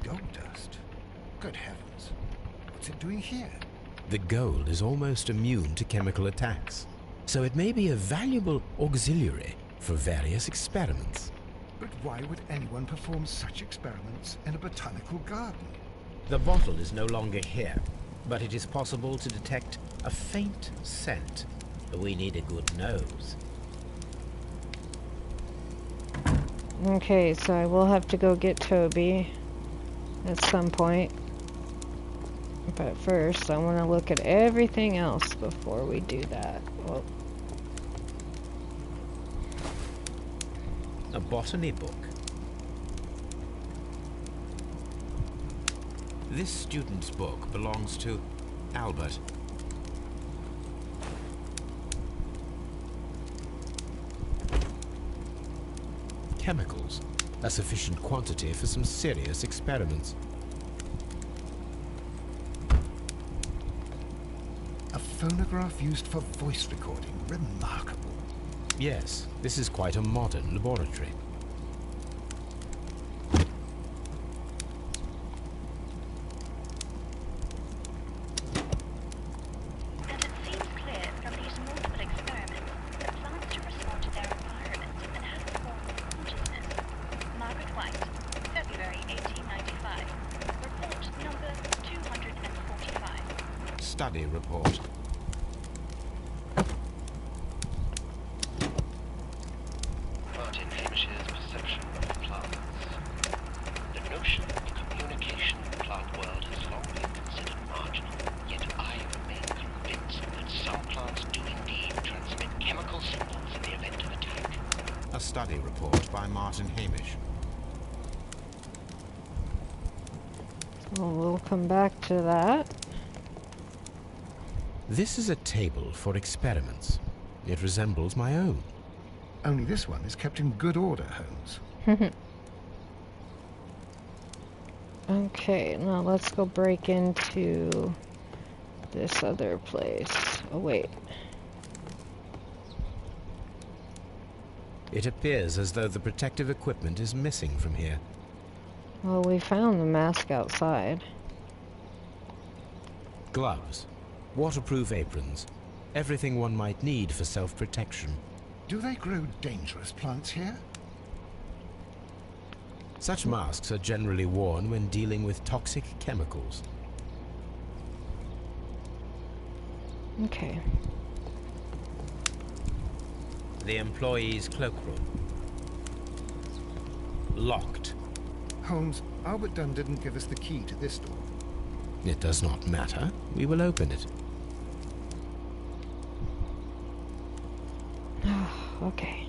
Speaker 2: Gold dust? Good heavens. What's it doing here?
Speaker 3: The gold is almost immune to chemical attacks, so it may be a valuable auxiliary for various experiments.
Speaker 2: But why would anyone perform such experiments in a botanical garden?
Speaker 3: The bottle is no longer here, but it is possible to detect a faint scent. We need a good nose.
Speaker 1: Okay, so I will have to go get Toby at some point. But first, I want to look at everything else before we do that. Well,
Speaker 3: A botany book. This student's book belongs to Albert. Chemicals, a sufficient quantity for some serious experiments.
Speaker 2: A phonograph used for voice recording. Remarkable.
Speaker 3: Yes, this is quite a modern laboratory.
Speaker 7: And it seems clear from these multiple experiments that plants respond to their environment and have a form of consciousness. Margaret White, February 1895. Report number 245.
Speaker 3: Study report.
Speaker 4: Martin Hamish's perception of plants. The notion of communication in the plant world has long been considered marginal, yet I remain convinced that some plants do indeed transmit chemical signals in the event of attack.
Speaker 3: A study report by Martin Hamish.
Speaker 1: well, we'll come back to that.
Speaker 3: This is a table for experiments. It resembles my own.
Speaker 2: Only this one is kept in good order, Holmes.
Speaker 1: Okay, now let's go break into this other place. Oh, wait.
Speaker 3: It appears as though the protective equipment is missing from here.
Speaker 1: Well, we found the mask outside.
Speaker 3: Gloves, waterproof aprons, everything one might need for self-protection.
Speaker 2: Do they grow dangerous plants here?
Speaker 3: Such masks are generally worn when dealing with toxic chemicals.
Speaker 1: Okay.
Speaker 3: The employee's cloakroom. Locked.
Speaker 2: Holmes, Albert Dunn didn't give us the key to this door.
Speaker 3: It does not matter. We will open it.
Speaker 1: Okay.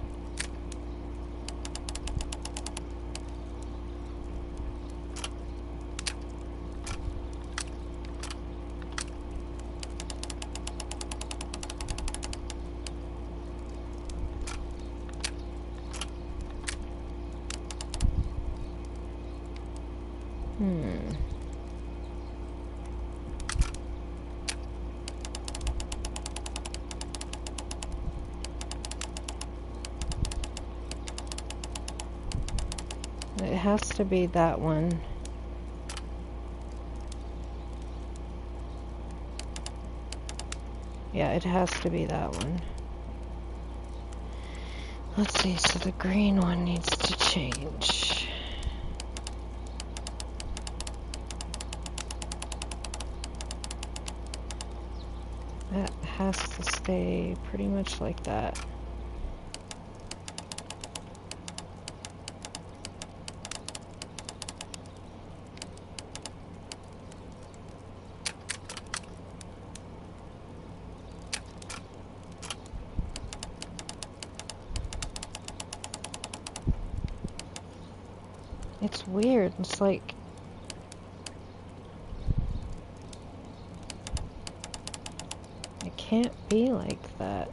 Speaker 1: has to be that one. Yeah, it has to be that one. Let's see, so the green one needs to change. That has to stay pretty much like that. It's weird. It's like it can't be like that.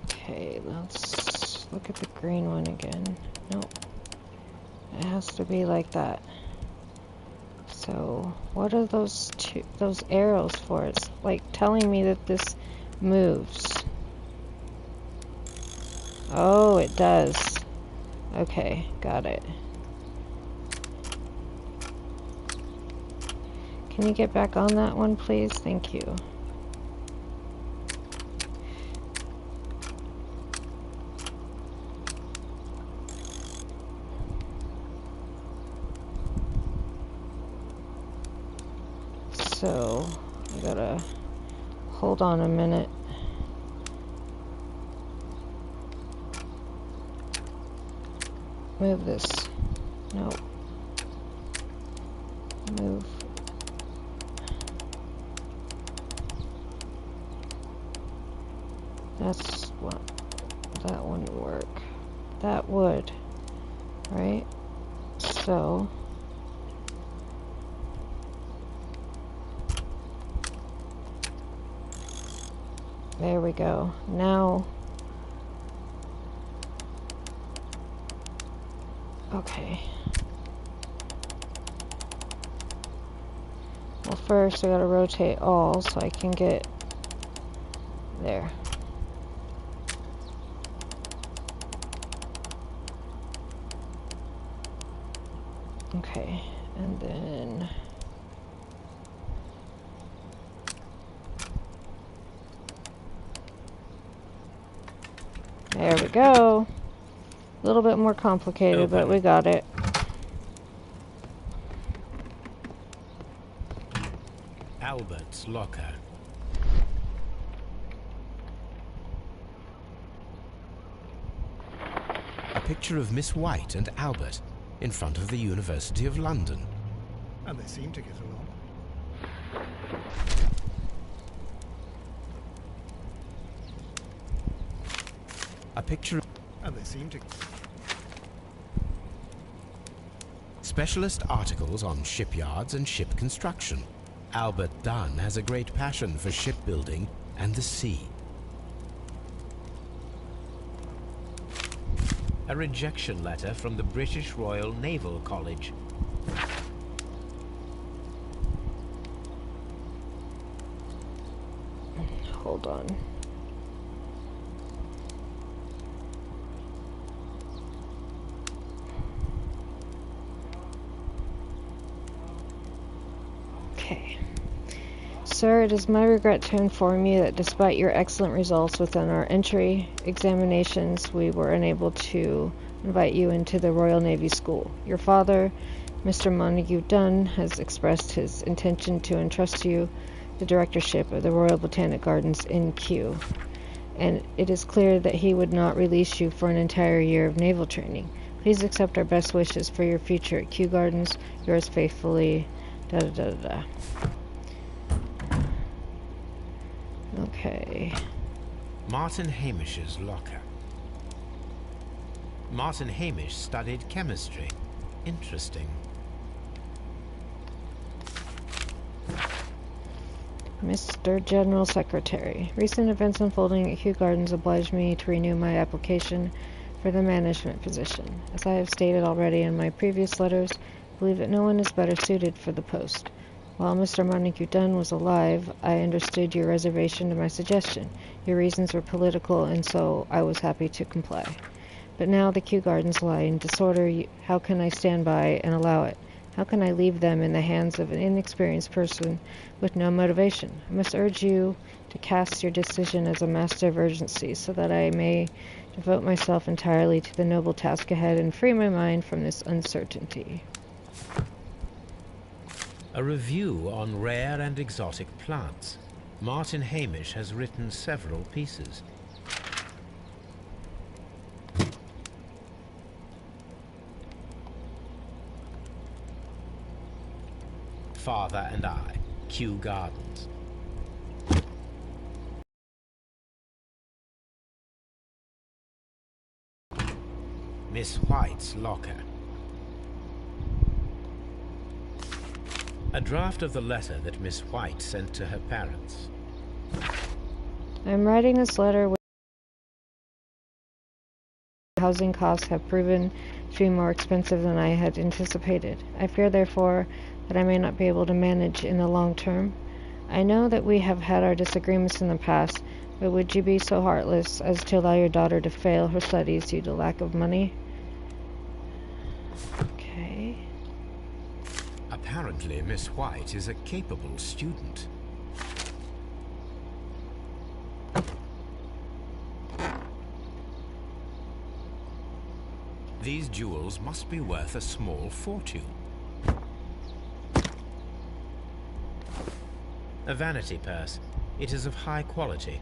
Speaker 1: Okay, let's look at the green one again. Nope. It has to be like that. So, what are those arrows for? It's like telling me that this moves. Oh, it does. Okay, got it. Can you get back on that one, please? Thank you. So, I gotta hold on a minute. Move this. No. Move. That's what. That wouldn't work. That would. Right? So. There we go. Now. Okay. Well, first I gotta rotate all so I can get there. Okay, and then there we go. A little bit more complicated, but we got it.
Speaker 3: Albert's locker. A picture of Miss White and Albert in front of the University of London.
Speaker 2: And they seem to get along.
Speaker 3: A picture of
Speaker 2: And they seem to...
Speaker 3: specialist articles on shipyards and ship construction. Albert Dunn has a great passion for shipbuilding and the sea. A rejection letter from the British Royal Naval College.
Speaker 1: Hold on. Okay. Sir, it is my regret to inform you that despite your excellent results within our entry examinations, we were unable to invite you into the Royal Navy School. Your father, Mr. Montague Dunn, has expressed his intention to entrust you the directorship of the Royal Botanic Gardens in Kew, and it is clear that he would not release you for an entire year of naval training. Please accept our best wishes for your future at Kew Gardens. Yours faithfully, da-da-da-da-da. Okay.
Speaker 3: Martin Hamish's locker. Martin Hamish studied chemistry. Interesting.
Speaker 1: Mr. General Secretary, recent events unfolding at Kew Gardens obliged me to renew my application for the management position. As I have stated already in my previous letters, I believe that no one is better suited for the post. While Mr. Montague Dunn was alive, I understood your reservation to my suggestion. Your reasons were political, and so I was happy to comply. But now the Kew Gardens lie in disorder. How can I stand by and allow it? How can I leave them in the hands of an inexperienced person with no motivation? I must urge you to cast your decision as a master of urgency, so that I may devote myself entirely to the noble task ahead and free my mind from this uncertainty.
Speaker 3: A review on rare and exotic plants. Martin Hamish has written several pieces. Father and I, Kew Gardens. Miss White's locker. A draft of the letter that Miss White sent to her parents.
Speaker 1: I'm writing this letter with housing costs have proven to be more expensive than I had anticipated. I fear, therefore, that I may not be able to manage in the long term. I know that we have had our disagreements in the past, but would you be so heartless as to allow your daughter to fail her studies due to lack of money? Okay.
Speaker 3: Apparently, Miss White is a capable student. These jewels must be worth a small fortune. A vanity purse. It is of high quality.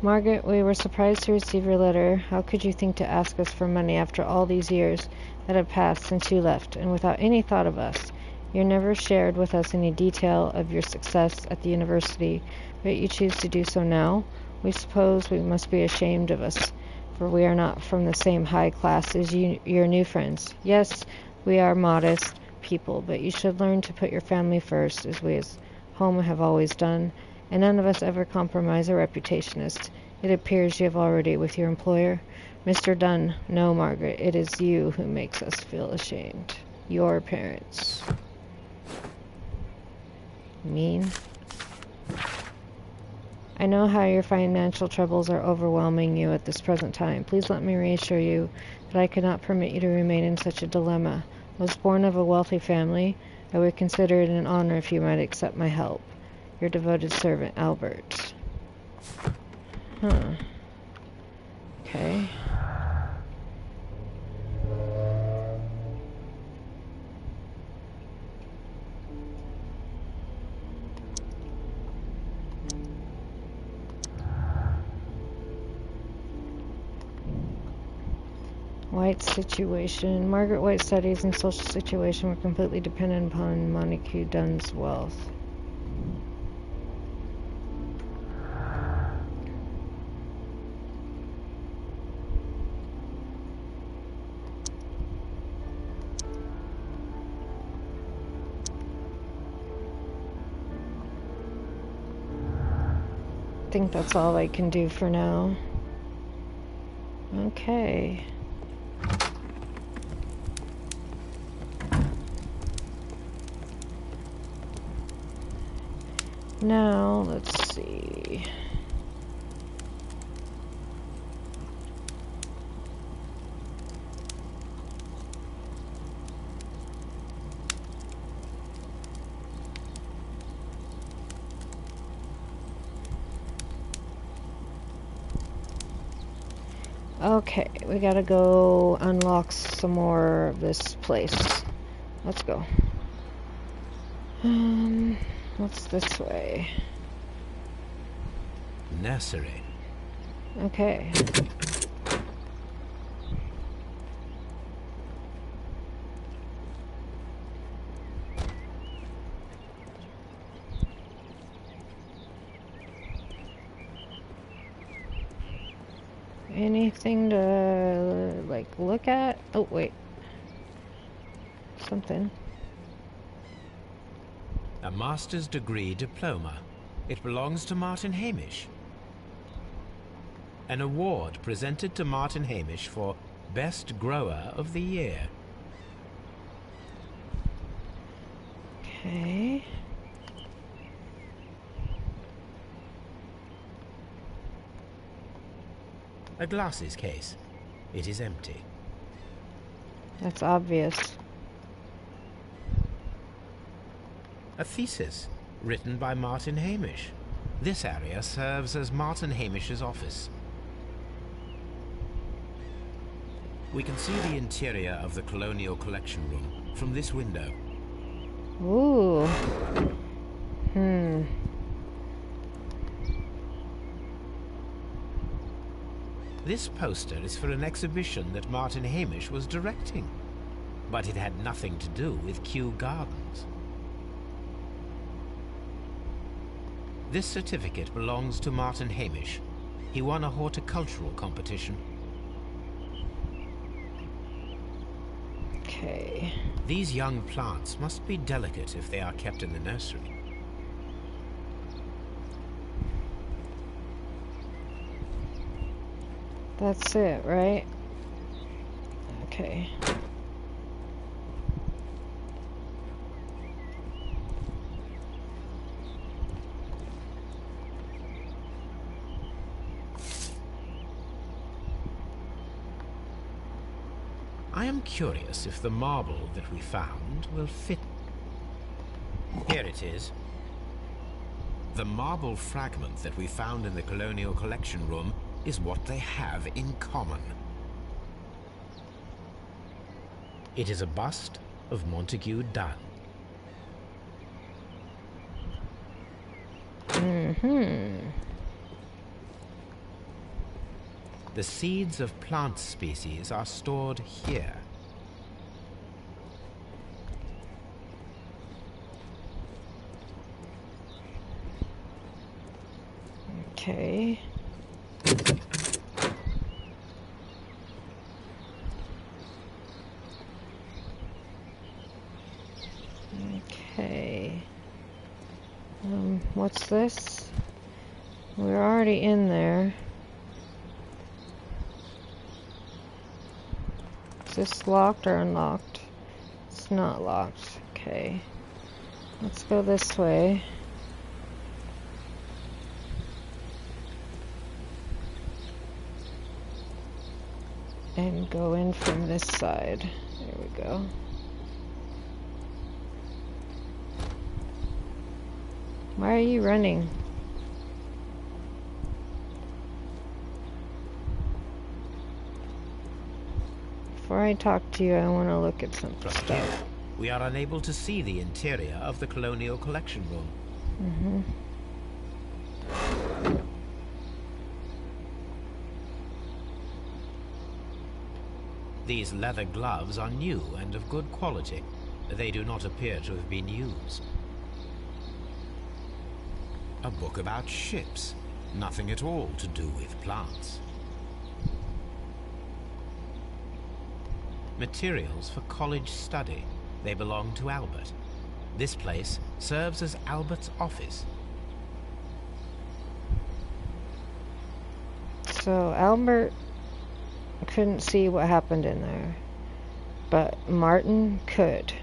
Speaker 1: Margaret, we were surprised to receive your letter. How could you think to ask us for money after all these years that have passed since you left, and without any thought of us? You never shared with us any detail of your success at the university, but you choose to do so now. We suppose we must be ashamed of us, for we are not from the same high class as your new friends. Yes, we are modest people, but you should learn to put your family first, as we as home have always done, and none of us ever compromise our reputation, as it appears you have already with your employer. Mr. Dunn, no, Margaret, it is you who makes us feel ashamed. Your parents. Mean. I know how your financial troubles are overwhelming you at this present time. Please let me reassure you that I could not permit you to remain in such a dilemma. I was born of a wealthy family. I would consider it an honor if you might accept my help. Your devoted servant, Albert. Okay. White's situation. Margaret White's studies and social situation were completely dependent upon Montague Dunn's wealth. I think that's all I can do for now. Okay. Now, let's see. Okay, we gotta go unlock some more of this place. Let's go. What's this way?
Speaker 3: Nursery.
Speaker 1: Okay. Anything to, like, look at? Oh, wait. Something.
Speaker 3: A master's degree diploma. It belongs to Martin Hamish. An award presented to Martin Hamish for Best Grower of the Year.
Speaker 1: Okay.
Speaker 3: A glasses case. It is empty.
Speaker 1: That's obvious.
Speaker 3: A thesis, written by Martin Hamish. This area serves as Martin Hamish's office. We can see the interior of the Colonial Collection Room from this window.
Speaker 1: Ooh.
Speaker 3: This poster is for an exhibition that Martin Hamish was directing, but it had nothing to do with Kew Gardens. This certificate belongs to Martin Hamish. He won a horticultural competition.
Speaker 1: Okay.
Speaker 3: These young plants must be delicate if they are kept in the nursery.
Speaker 1: That's it, right? Okay.
Speaker 3: I am curious if the marble that we found will fit. Here it is. The marble fragment that we found in the Colonial Collection Room is what they have in common. It is a bust of Montague Dunn. The seeds of plant species are stored here.
Speaker 1: Okay. Okay. What's this? We're already in there. Is this locked or unlocked? It's not locked. Okay. Let's go this way. And go in from this side. There we go. Why are you running? Before I talk to you, I want to look at some
Speaker 3: From
Speaker 1: stuff.
Speaker 3: here, we are unable to see the interior of the Colonial Collection Room. These leather gloves are new and of good quality. They do not appear to have been used. A book about ships. Nothing at all to do with plants. Materials for college study. They belong to Albert. This place serves as Albert's office.
Speaker 1: So Albert couldn't see what happened in there, but Martin could.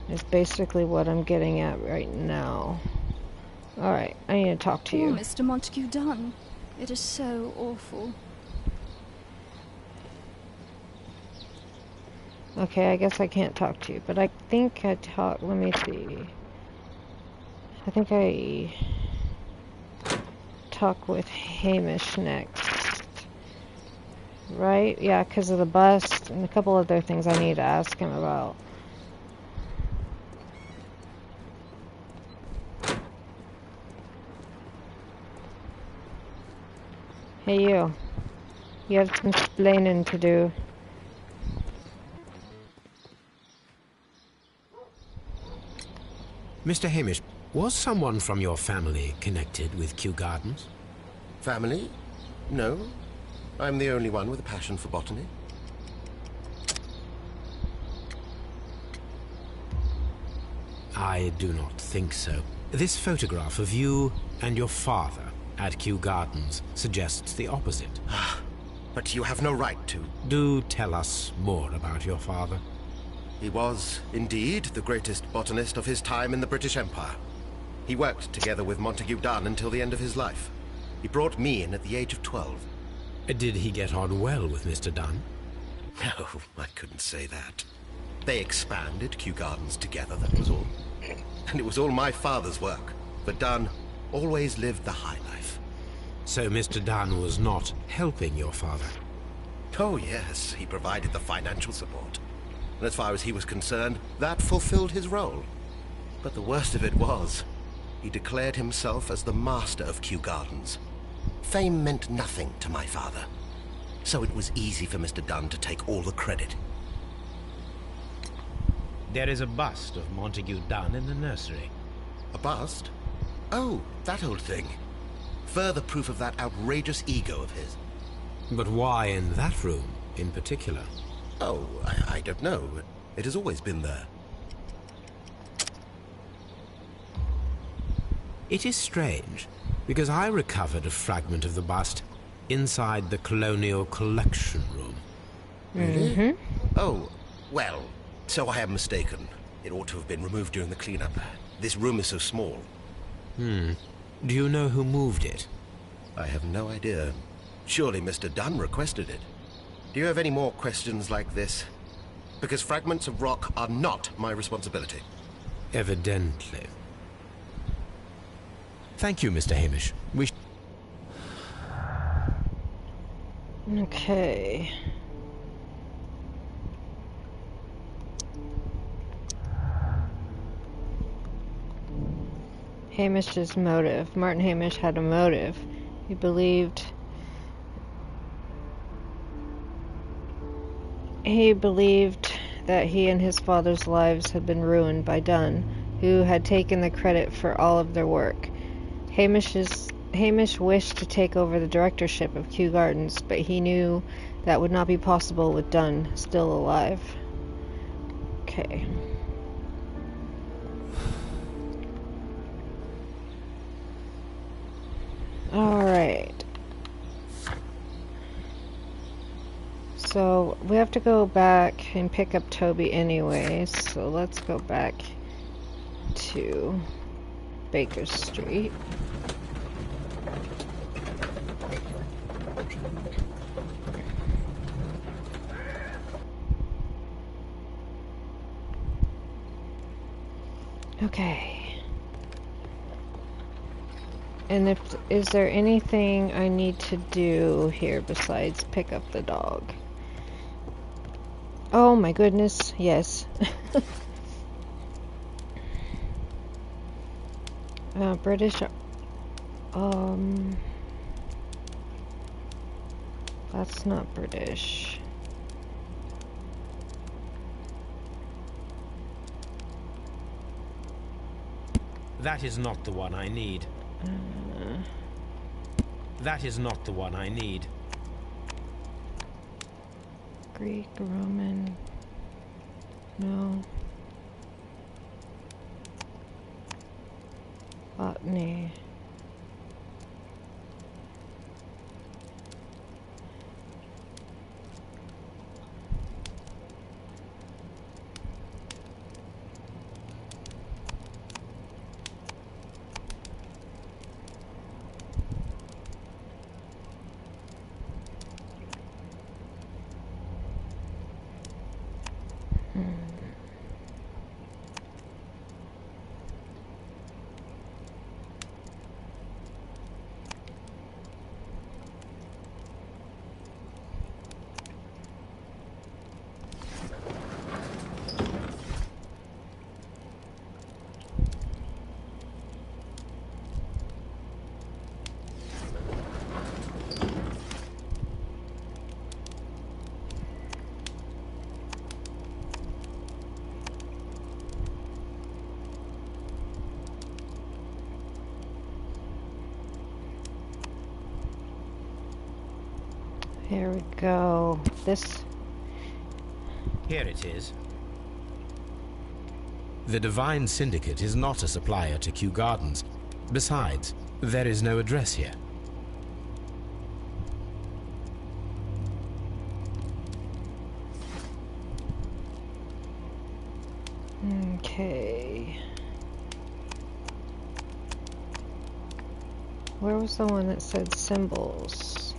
Speaker 1: Is basically what I'm getting at right now. Alright, I need to talk to you.
Speaker 6: Poor Mr. Montague Dunn. It is so awful.
Speaker 1: Okay, I guess I can't talk to you, but I think I talk. Let me see. I think I talk with Hamish next. Right? Yeah, because of the bust and a couple other things I need to ask him about. Hey, you. You have some explaining to do.
Speaker 3: Mr. Hamish, was someone from your family connected with Kew Gardens?
Speaker 4: Family? No. I'm the only one with a passion for botany.
Speaker 3: I do not think so. This photograph of you and your father at Kew Gardens suggests the opposite.
Speaker 4: but you have no right to.
Speaker 3: Do tell us more about your father.
Speaker 4: He was, indeed, the greatest botanist of his time in the British Empire. He worked together with Montague Dunn until the end of his life. He brought me in at the age of 12.
Speaker 3: Did he get on well with Mr. Dunn?
Speaker 4: No, I couldn't say that. They expanded Kew Gardens together, that was all. And it was all my father's work. But Dunn always lived the high life.
Speaker 3: So Mr. Dunn was not helping your father?
Speaker 4: Oh, yes, he provided the financial support. And as far as he was concerned, that fulfilled his role. But the worst of it was, he declared himself as the master of Kew Gardens. Fame meant nothing to my father. So it was easy for Mr. Dunn to take all the credit.
Speaker 3: There is a bust of Montague Dunn in the nursery.
Speaker 4: A bust? Oh, that old thing. Further proof of that outrageous ego of his.
Speaker 3: But why in that room, in particular?
Speaker 4: Oh, I don't know. It has always been there.
Speaker 3: It is strange, because I recovered a fragment of the bust inside the Colonial Collection Room.
Speaker 4: Really?
Speaker 1: Mm-hmm.
Speaker 4: Oh, well, so I am mistaken. It ought to have been removed during the cleanup. This room is so small.
Speaker 3: Do you know who moved it?
Speaker 4: I have no idea. Surely Mr. Dunn requested it. Do you have any more questions like this? Because fragments of rock are not my responsibility.
Speaker 3: Evidently. Thank you, Mr. Hamish.
Speaker 1: Okay. Hamish's motive. Martin Hamish had a motive. He believed that he and his father's lives had been ruined by Dunn, who had taken the credit for all of their work. Hamish wished to take over the directorship of Kew Gardens, but he knew that would not be possible with Dunn still alive. Okay. Alright. So, we have to go back and pick up Toby anyways, so let's go back to Baker Street. Okay. And is there anything I need to do here besides pick up the dog? Oh my goodness, yes. British, that's not British.
Speaker 3: That is not the one I need. That is not the one I need.
Speaker 1: Greek, Roman, no. Botany. Here we go. This.
Speaker 3: Here it is. The Divine Syndicate is not a supplier to Kew Gardens. Besides, there is no address here.
Speaker 1: Okay. Where was the one that said symbols?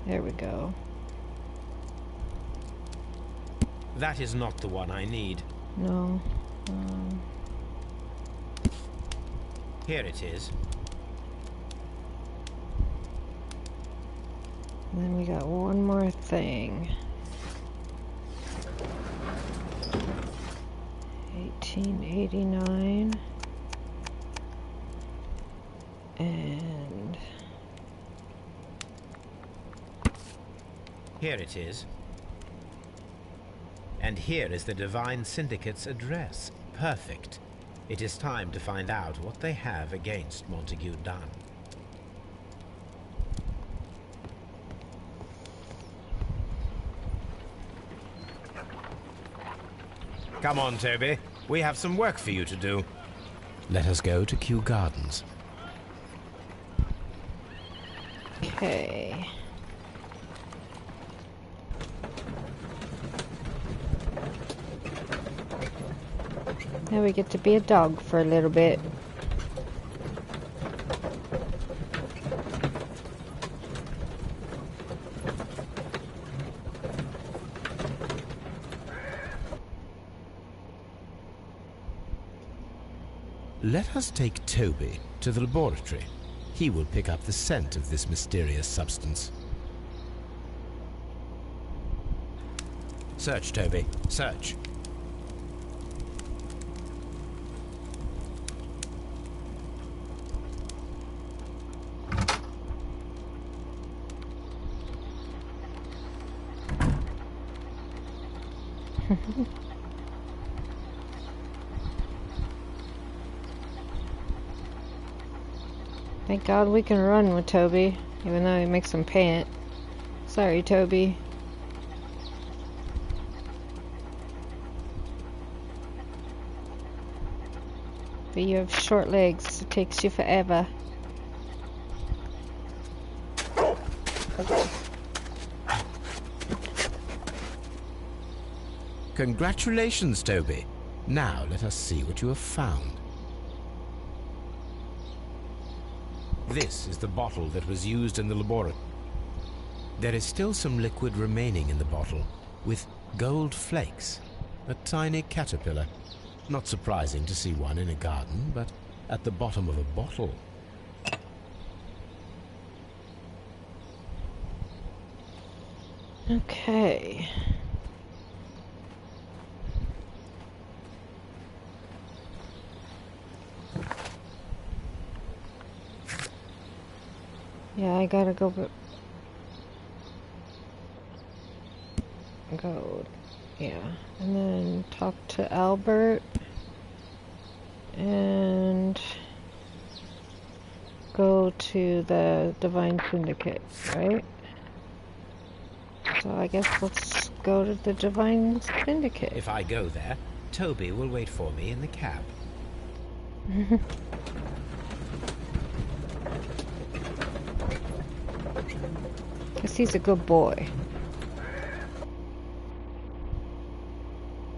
Speaker 1: There we go.
Speaker 3: That is not the one I need.
Speaker 1: No.
Speaker 3: Here it is.
Speaker 1: And then we got one more thing. 1889. And
Speaker 3: Here it is. And here is the Divine Syndicate's address. Perfect. It is time to find out what they have against Montague Dunn. Come on, Toby. We have some work for you to do. Let us go to Kew Gardens.
Speaker 1: okay. Now we get to be a dog for a little bit.
Speaker 3: Let us take Toby to the laboratory. He will pick up the scent of this mysterious substance. Search, Toby. Search.
Speaker 1: Thank God we can run with Toby, even though he makes him pant. Sorry, Toby. But you have short legs. It takes you forever.
Speaker 3: Congratulations, Toby. Now let us see what you have found. This is the bottle that was used in the laboratory. There is still some liquid remaining in the bottle, with gold flakes. A tiny caterpillar. Not surprising to see one in a garden, but at the bottom of a bottle.
Speaker 1: Okay. Yeah, I gotta go. Yeah, and then talk to Albert and go to the Divine Syndicate, right? So I guess let's go to the Divine Syndicate.
Speaker 3: If I go there, Toby will wait for me in the cab.
Speaker 1: Guess he's a good boy.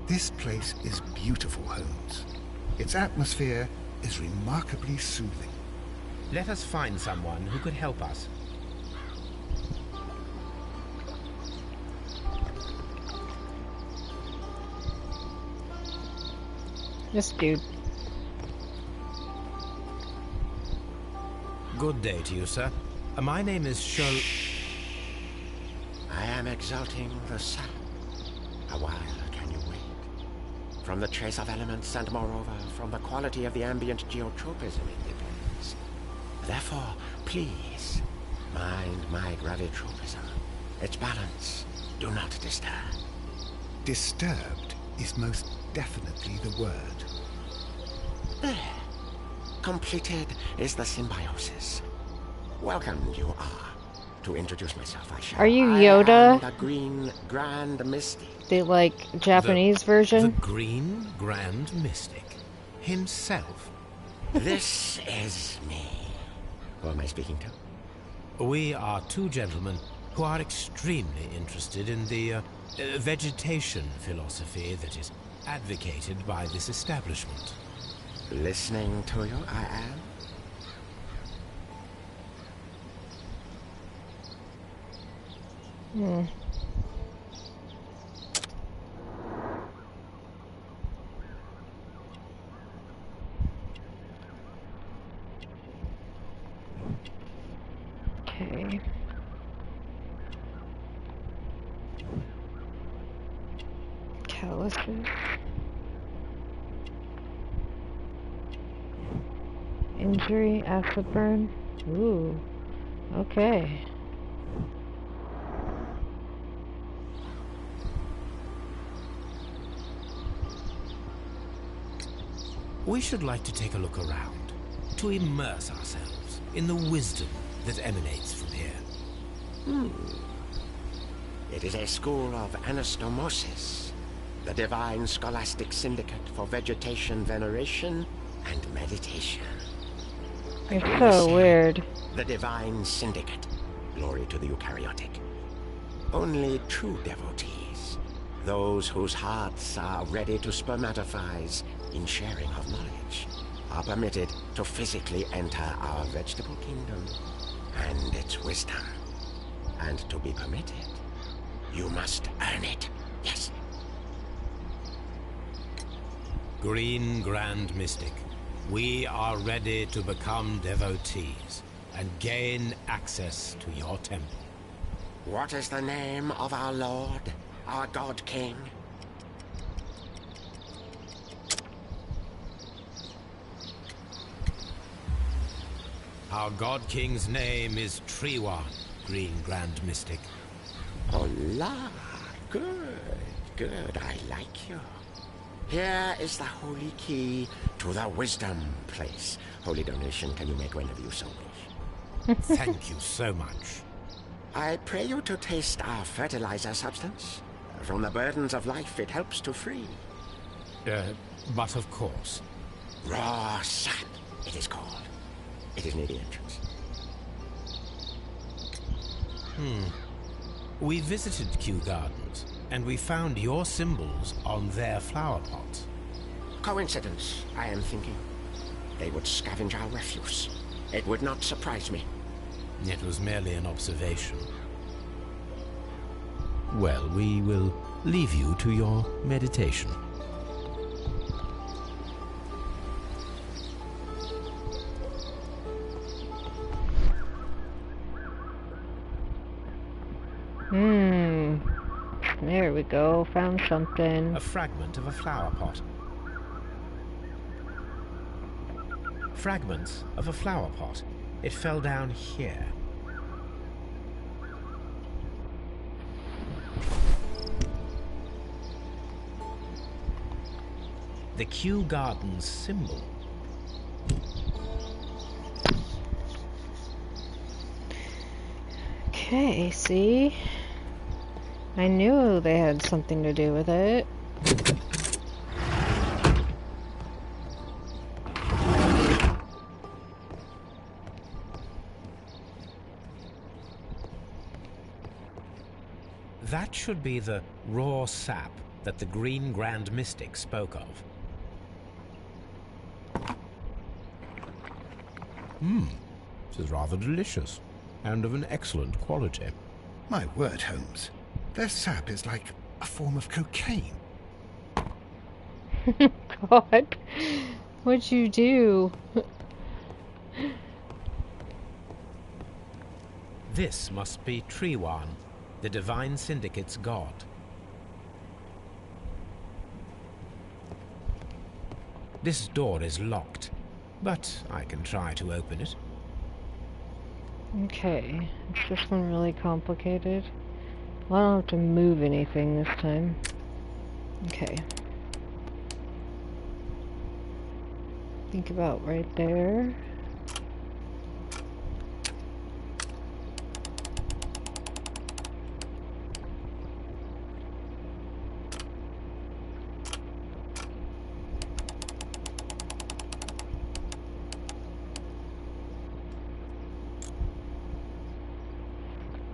Speaker 2: This place is beautiful, Holmes. Its atmosphere is remarkably soothing.
Speaker 3: Let us find someone who could help us.
Speaker 1: This dude.
Speaker 3: Good day to you, sir. My name is Sherlock...
Speaker 4: I am exalting the sun. A while can you wait? From the trace of elements and moreover from the quality of the ambient geotropism it depends. Therefore, please, mind my gravitropism. Its balance, do not disturb.
Speaker 2: Disturbed is most definitely the word.
Speaker 4: There. Completed is the symbiosis. Welcomed you are,
Speaker 8: To introduce myself, I shall.
Speaker 1: Are you
Speaker 8: I
Speaker 1: Yoda?
Speaker 8: am the Green Grand Mystic.
Speaker 1: The, like, Japanese
Speaker 3: The
Speaker 1: version?
Speaker 3: Green Grand Mystic himself.
Speaker 8: This is me. Who am I speaking to?
Speaker 3: We are two gentlemen who are extremely interested in the vegetation philosophy that is advocated by this establishment.
Speaker 8: Listening to you, I am.
Speaker 1: Hmm. Okay. Calluses. Injury, acid burn. Ooh. Okay.
Speaker 3: We should like to take a look around, to immerse ourselves in the wisdom that emanates from here.
Speaker 8: It is a school of anastomosis, the divine scholastic syndicate for vegetation veneration and meditation.
Speaker 1: You're
Speaker 8: I
Speaker 1: so
Speaker 8: say,
Speaker 1: weird.
Speaker 8: The divine syndicate. Glory to the eukaryotic. Only true devotees, those whose hearts are ready to spermatophize in sharing of knowledge, are permitted to physically enter our vegetable kingdom and its wisdom. And to be permitted, you must earn it. Yes.
Speaker 3: Green Grand Mystic, we are ready to become devotees and gain access to your temple.
Speaker 8: What is the name of our Lord, our God King?
Speaker 3: Our God King's name is Treewan, Green Grand Mystic.
Speaker 8: Hola. Good, good. I like you. Here is the holy key to the wisdom place. Holy donation can you make whenever you so wish.
Speaker 3: Thank you so much.
Speaker 8: I pray you to taste our fertilizer substance. From the burdens of life it helps to free.
Speaker 3: But of course.
Speaker 8: Raw sap, it is called. It is near the entrance.
Speaker 3: We visited Kew Gardens, and we found your symbols on their flower pots.
Speaker 8: Coincidence, I am thinking. They would scavenge our refuse. It would not surprise me.
Speaker 3: It was merely an observation. Well, we will leave you to your meditation.
Speaker 1: There we go. Found something.
Speaker 3: A fragment of a flower pot. Fragments of a flower pot. It fell down here. The Kew Gardens symbol.
Speaker 1: Okay, see? I knew they had something to do with it.
Speaker 3: That should be the raw sap that the Green Grand Mystic spoke of. This is rather delicious, and of an excellent quality.
Speaker 2: My word, Holmes. Their sap is like a form of cocaine.
Speaker 1: God, what'd you do?
Speaker 3: This must be Treewan, the Divine Syndicate's god. This door is locked, but I can try to open it.
Speaker 1: Okay, is this one really complicated? Well, I don't have to move anything this time. Okay. Think about right there.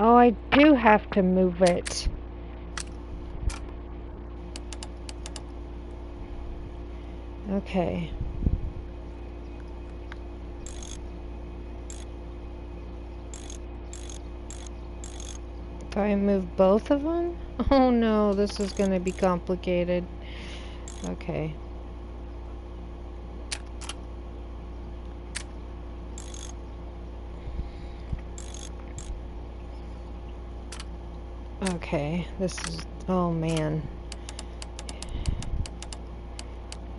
Speaker 1: Oh, I do have to move it. Okay. Do I move both of them? Oh no, this is gonna be complicated. Okay. Okay, this is... oh man.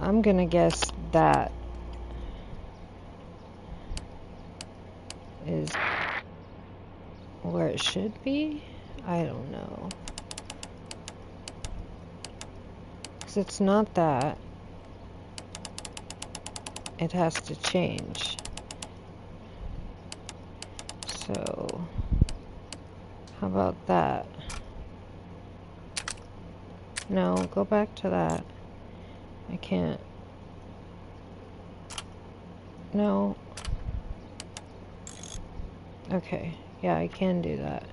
Speaker 1: I'm gonna guess that is where it should be? I don't know. Because it's not that. It has to change. So, how about that? No, go back to that. I can't. No. Okay. Yeah, I can do that.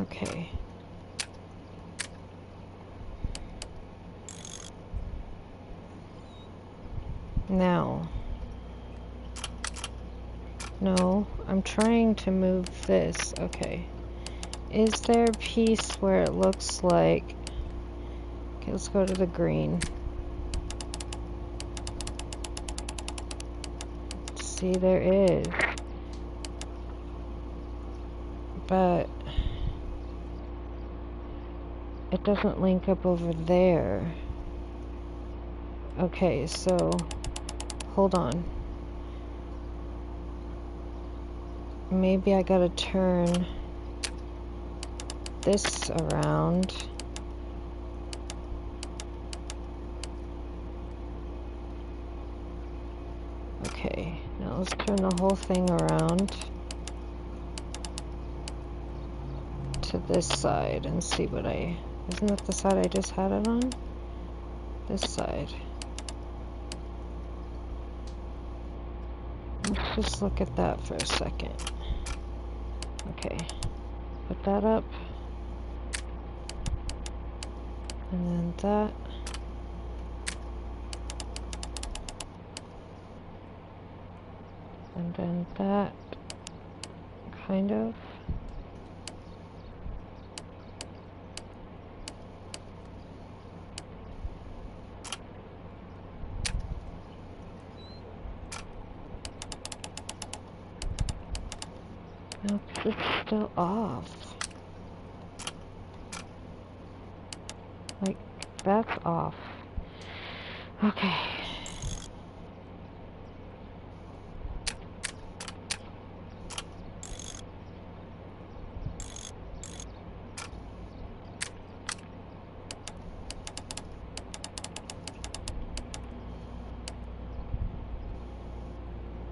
Speaker 1: Okay. Now. No, I'm trying to move this. Okay. Is there a piece where it looks like... okay, let's go to the green. See, there is. But it doesn't link up over there. Okay, so hold on. Maybe I gotta turn this around. Okay, now let's turn the whole thing around to this side and see what isn't that the side I just had it on? This side. Let's just look at that for a second. Okay, put that up. And then that. And then that. Kind of. Nope, it's still off. Like, that's off. Okay.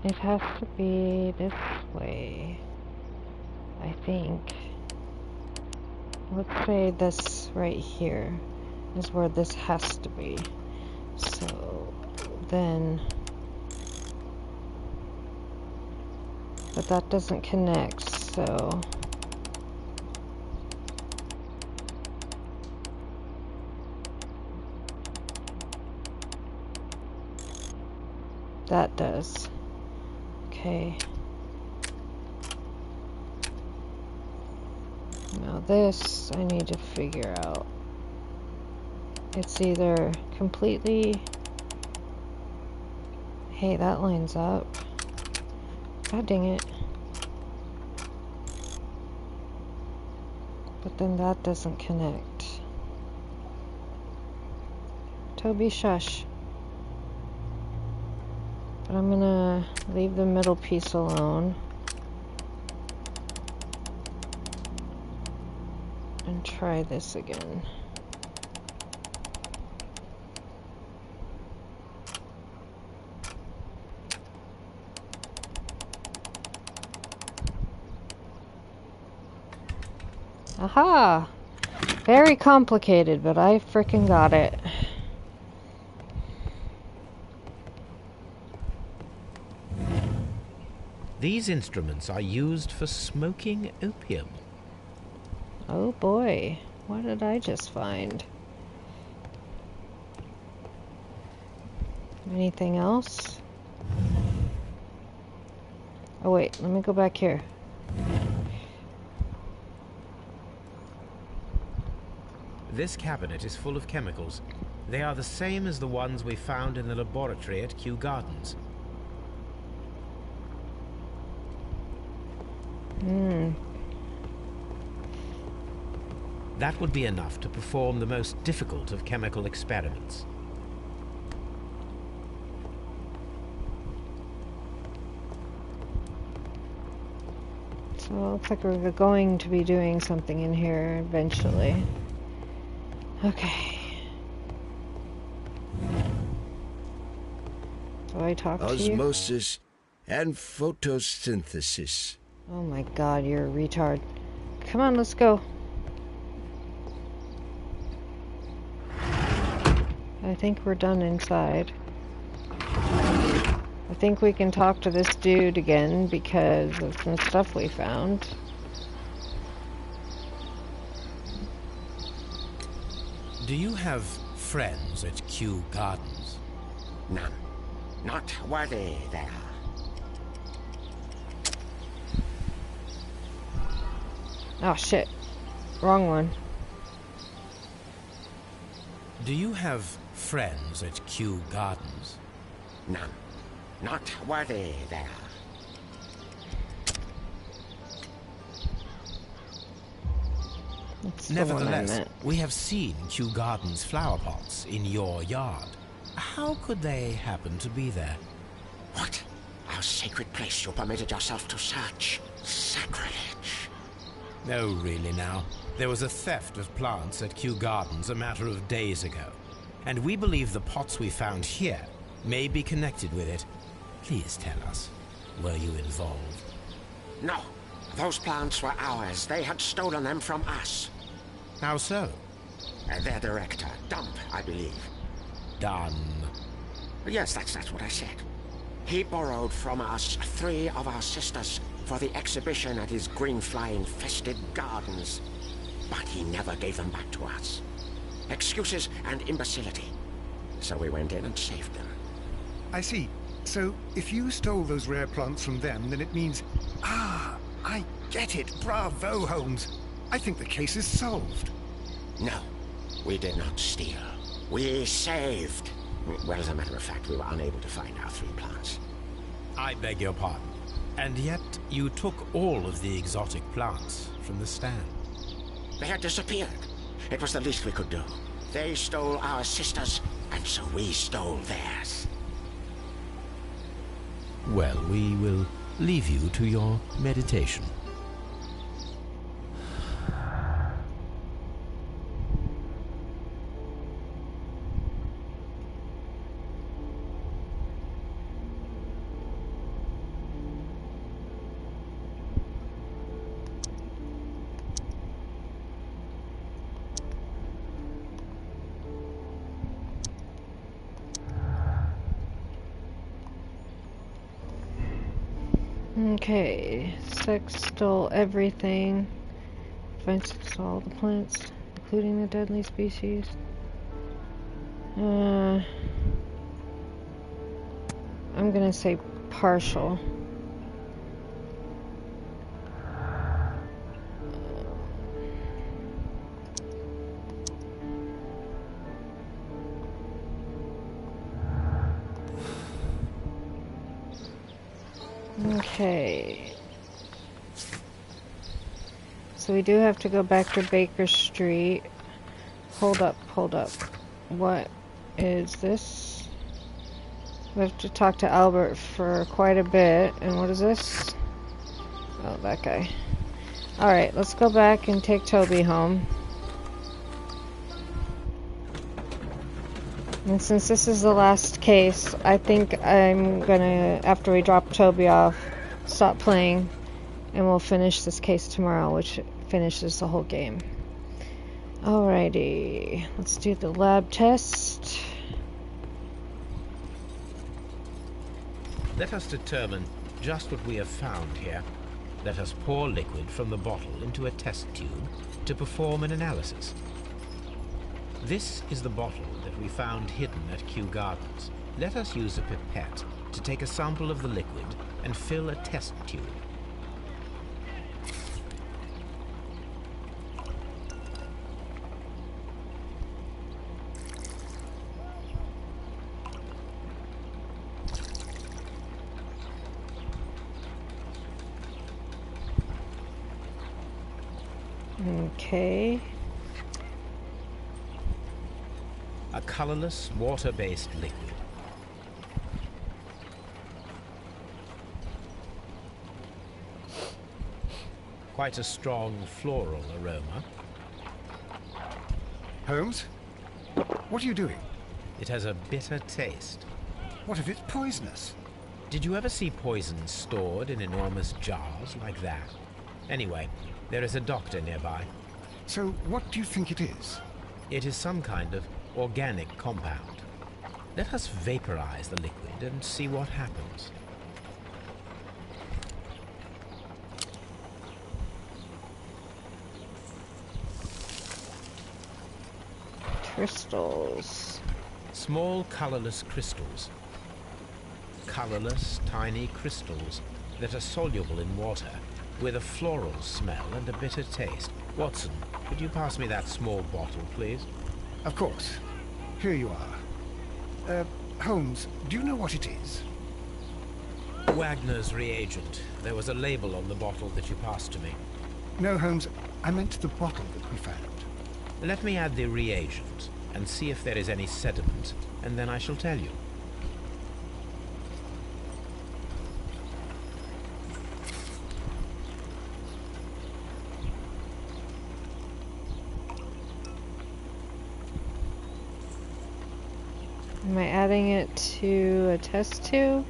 Speaker 1: It has to be this way, I think. Let's say this right here is where this has to be. So then, but that doesn't connect, so that does. Okay. Now this I need to figure out. It's either completely... hey, that lines up. God dang it. But then that doesn't connect. Toby, shush. But I'm gonna leave the middle piece alone. And try this again. Aha! Very complicated, but I frickin' got it.
Speaker 3: These instruments are used for smoking opium.
Speaker 1: Oh boy, what did I just find? Anything else? Oh wait, let me go back here.
Speaker 3: This cabinet is full of chemicals. They are the same as the ones we found in the laboratory at Kew Gardens. That would be enough to perform the most difficult of chemical experiments.
Speaker 1: So it looks like we're going to be doing something in here eventually. Okay. Do I talk to you?
Speaker 9: Osmosis and photosynthesis.
Speaker 1: Oh my god, you're a retard. Come on, let's go. I think we're done inside. I think we can talk to this dude again because of some stuff we found.
Speaker 3: Do you have friends at Kew Gardens?
Speaker 8: None. Not worthy they are.
Speaker 1: Oh shit. Wrong one.
Speaker 3: Do you have friends at Kew Gardens?
Speaker 8: None. Not worthy they are.
Speaker 1: That's the one I
Speaker 3: Nevertheless,
Speaker 1: meant.
Speaker 3: we have seen Kew Gardens flower pots in your yard. How could they happen to be there?
Speaker 8: What? Our sacred place you permitted yourself to search. Sacrilege.
Speaker 3: No, really now. There was a theft of plants at Kew Gardens a matter of days ago, and we believe the pots we found here may be connected with it. Please tell us, were you involved?
Speaker 8: No. Those plants were ours. They had stolen them from us.
Speaker 3: How so?
Speaker 8: Their director, Dump, I believe.
Speaker 3: Done.
Speaker 8: Yes, that's what I said. He borrowed from us 3 of our sisters for the exhibition at his greenfly-infested gardens. But he never gave them back to us. Excuses and imbecility. So we went in and saved them.
Speaker 2: I see. So, if you stole those rare plants from them, then it means... Ah, I get it. Bravo, Holmes. I think the case is solved.
Speaker 8: No, we did not steal. We saved. Well, as a matter of fact, we were unable to find our 3 plants.
Speaker 3: I beg your pardon. And yet you took all of the exotic plants from the stand.
Speaker 8: They had disappeared. It was the least we could do. They stole our sisters, and so we stole theirs.
Speaker 3: Well, we will leave you to your meditation.
Speaker 1: Okay, Sex stole everything. Finds all the plants, including the deadly species. I'm gonna say partial. Okay. So we do have to go back to Baker Street. Hold up. What is this? We have to talk to Albert for quite a bit. And what is this? Oh, that guy. Alright, let's go back and take Toby home. And since this is the last case, I think I'm gonna, after we drop Toby off, stop playing, and we'll finish this case tomorrow, which finishes the whole game. Alrighty, let's do the lab test.
Speaker 3: Let us determine just what we have found here. Let us pour liquid from the bottle into a test tube to perform an analysis. This is the bottle that we found hidden at Kew Gardens. Let us use a pipette to take a sample of the liquid and fill a test tube.
Speaker 1: Okay.
Speaker 3: A colorless, water-based liquid. Quite a strong floral aroma.
Speaker 2: Holmes? What are you doing?
Speaker 3: It has a bitter taste.
Speaker 2: What if it's poisonous?
Speaker 3: Did you ever see poison stored in enormous jars like that? Anyway, there is a doctor nearby.
Speaker 2: So what do you think it is?
Speaker 3: It is some kind of organic compound. Let us vaporize the liquid and see what happens.
Speaker 1: Crystals.
Speaker 3: Small colorless crystals. Colorless, tiny crystals that are soluble in water, with a floral smell and a bitter taste. Watson, could you pass me that small bottle, please?
Speaker 2: Of course. Here you are. Holmes, do you know what it is?
Speaker 3: Wagner's reagent. There was a label on the bottle that you passed to me.
Speaker 2: No, Holmes, I meant the bottle that we found.
Speaker 3: Let me add the reagent and see if there is any sediment, and then I shall tell you.
Speaker 1: Am I adding it to a test tube?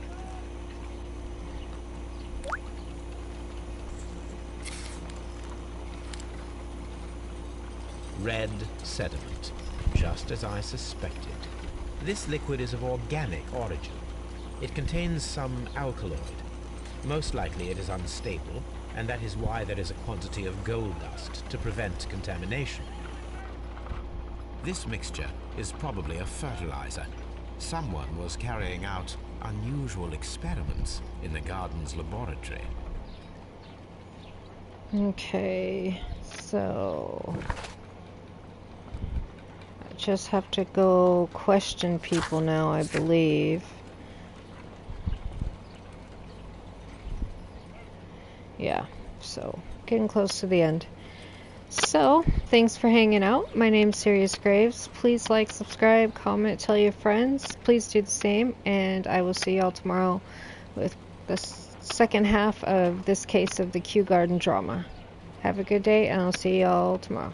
Speaker 3: Red sediment, just as I suspected. This liquid is of organic origin. It contains some alkaloid. Most likely it is unstable, and that is why there is a quantity of gold dust to prevent contamination. This mixture is probably a fertilizer. Someone was carrying out unusual experiments in the garden's laboratory.
Speaker 1: Okay, so I just have to go question people now, I believe. Yeah, so getting close to the end. So, thanks for hanging out. My name's Sirius Graves. Please like, subscribe, comment, tell your friends. Please do the same, and I will see y'all tomorrow with the second half of this case of the Kew Garden drama. Have a good day, and I'll see y'all tomorrow.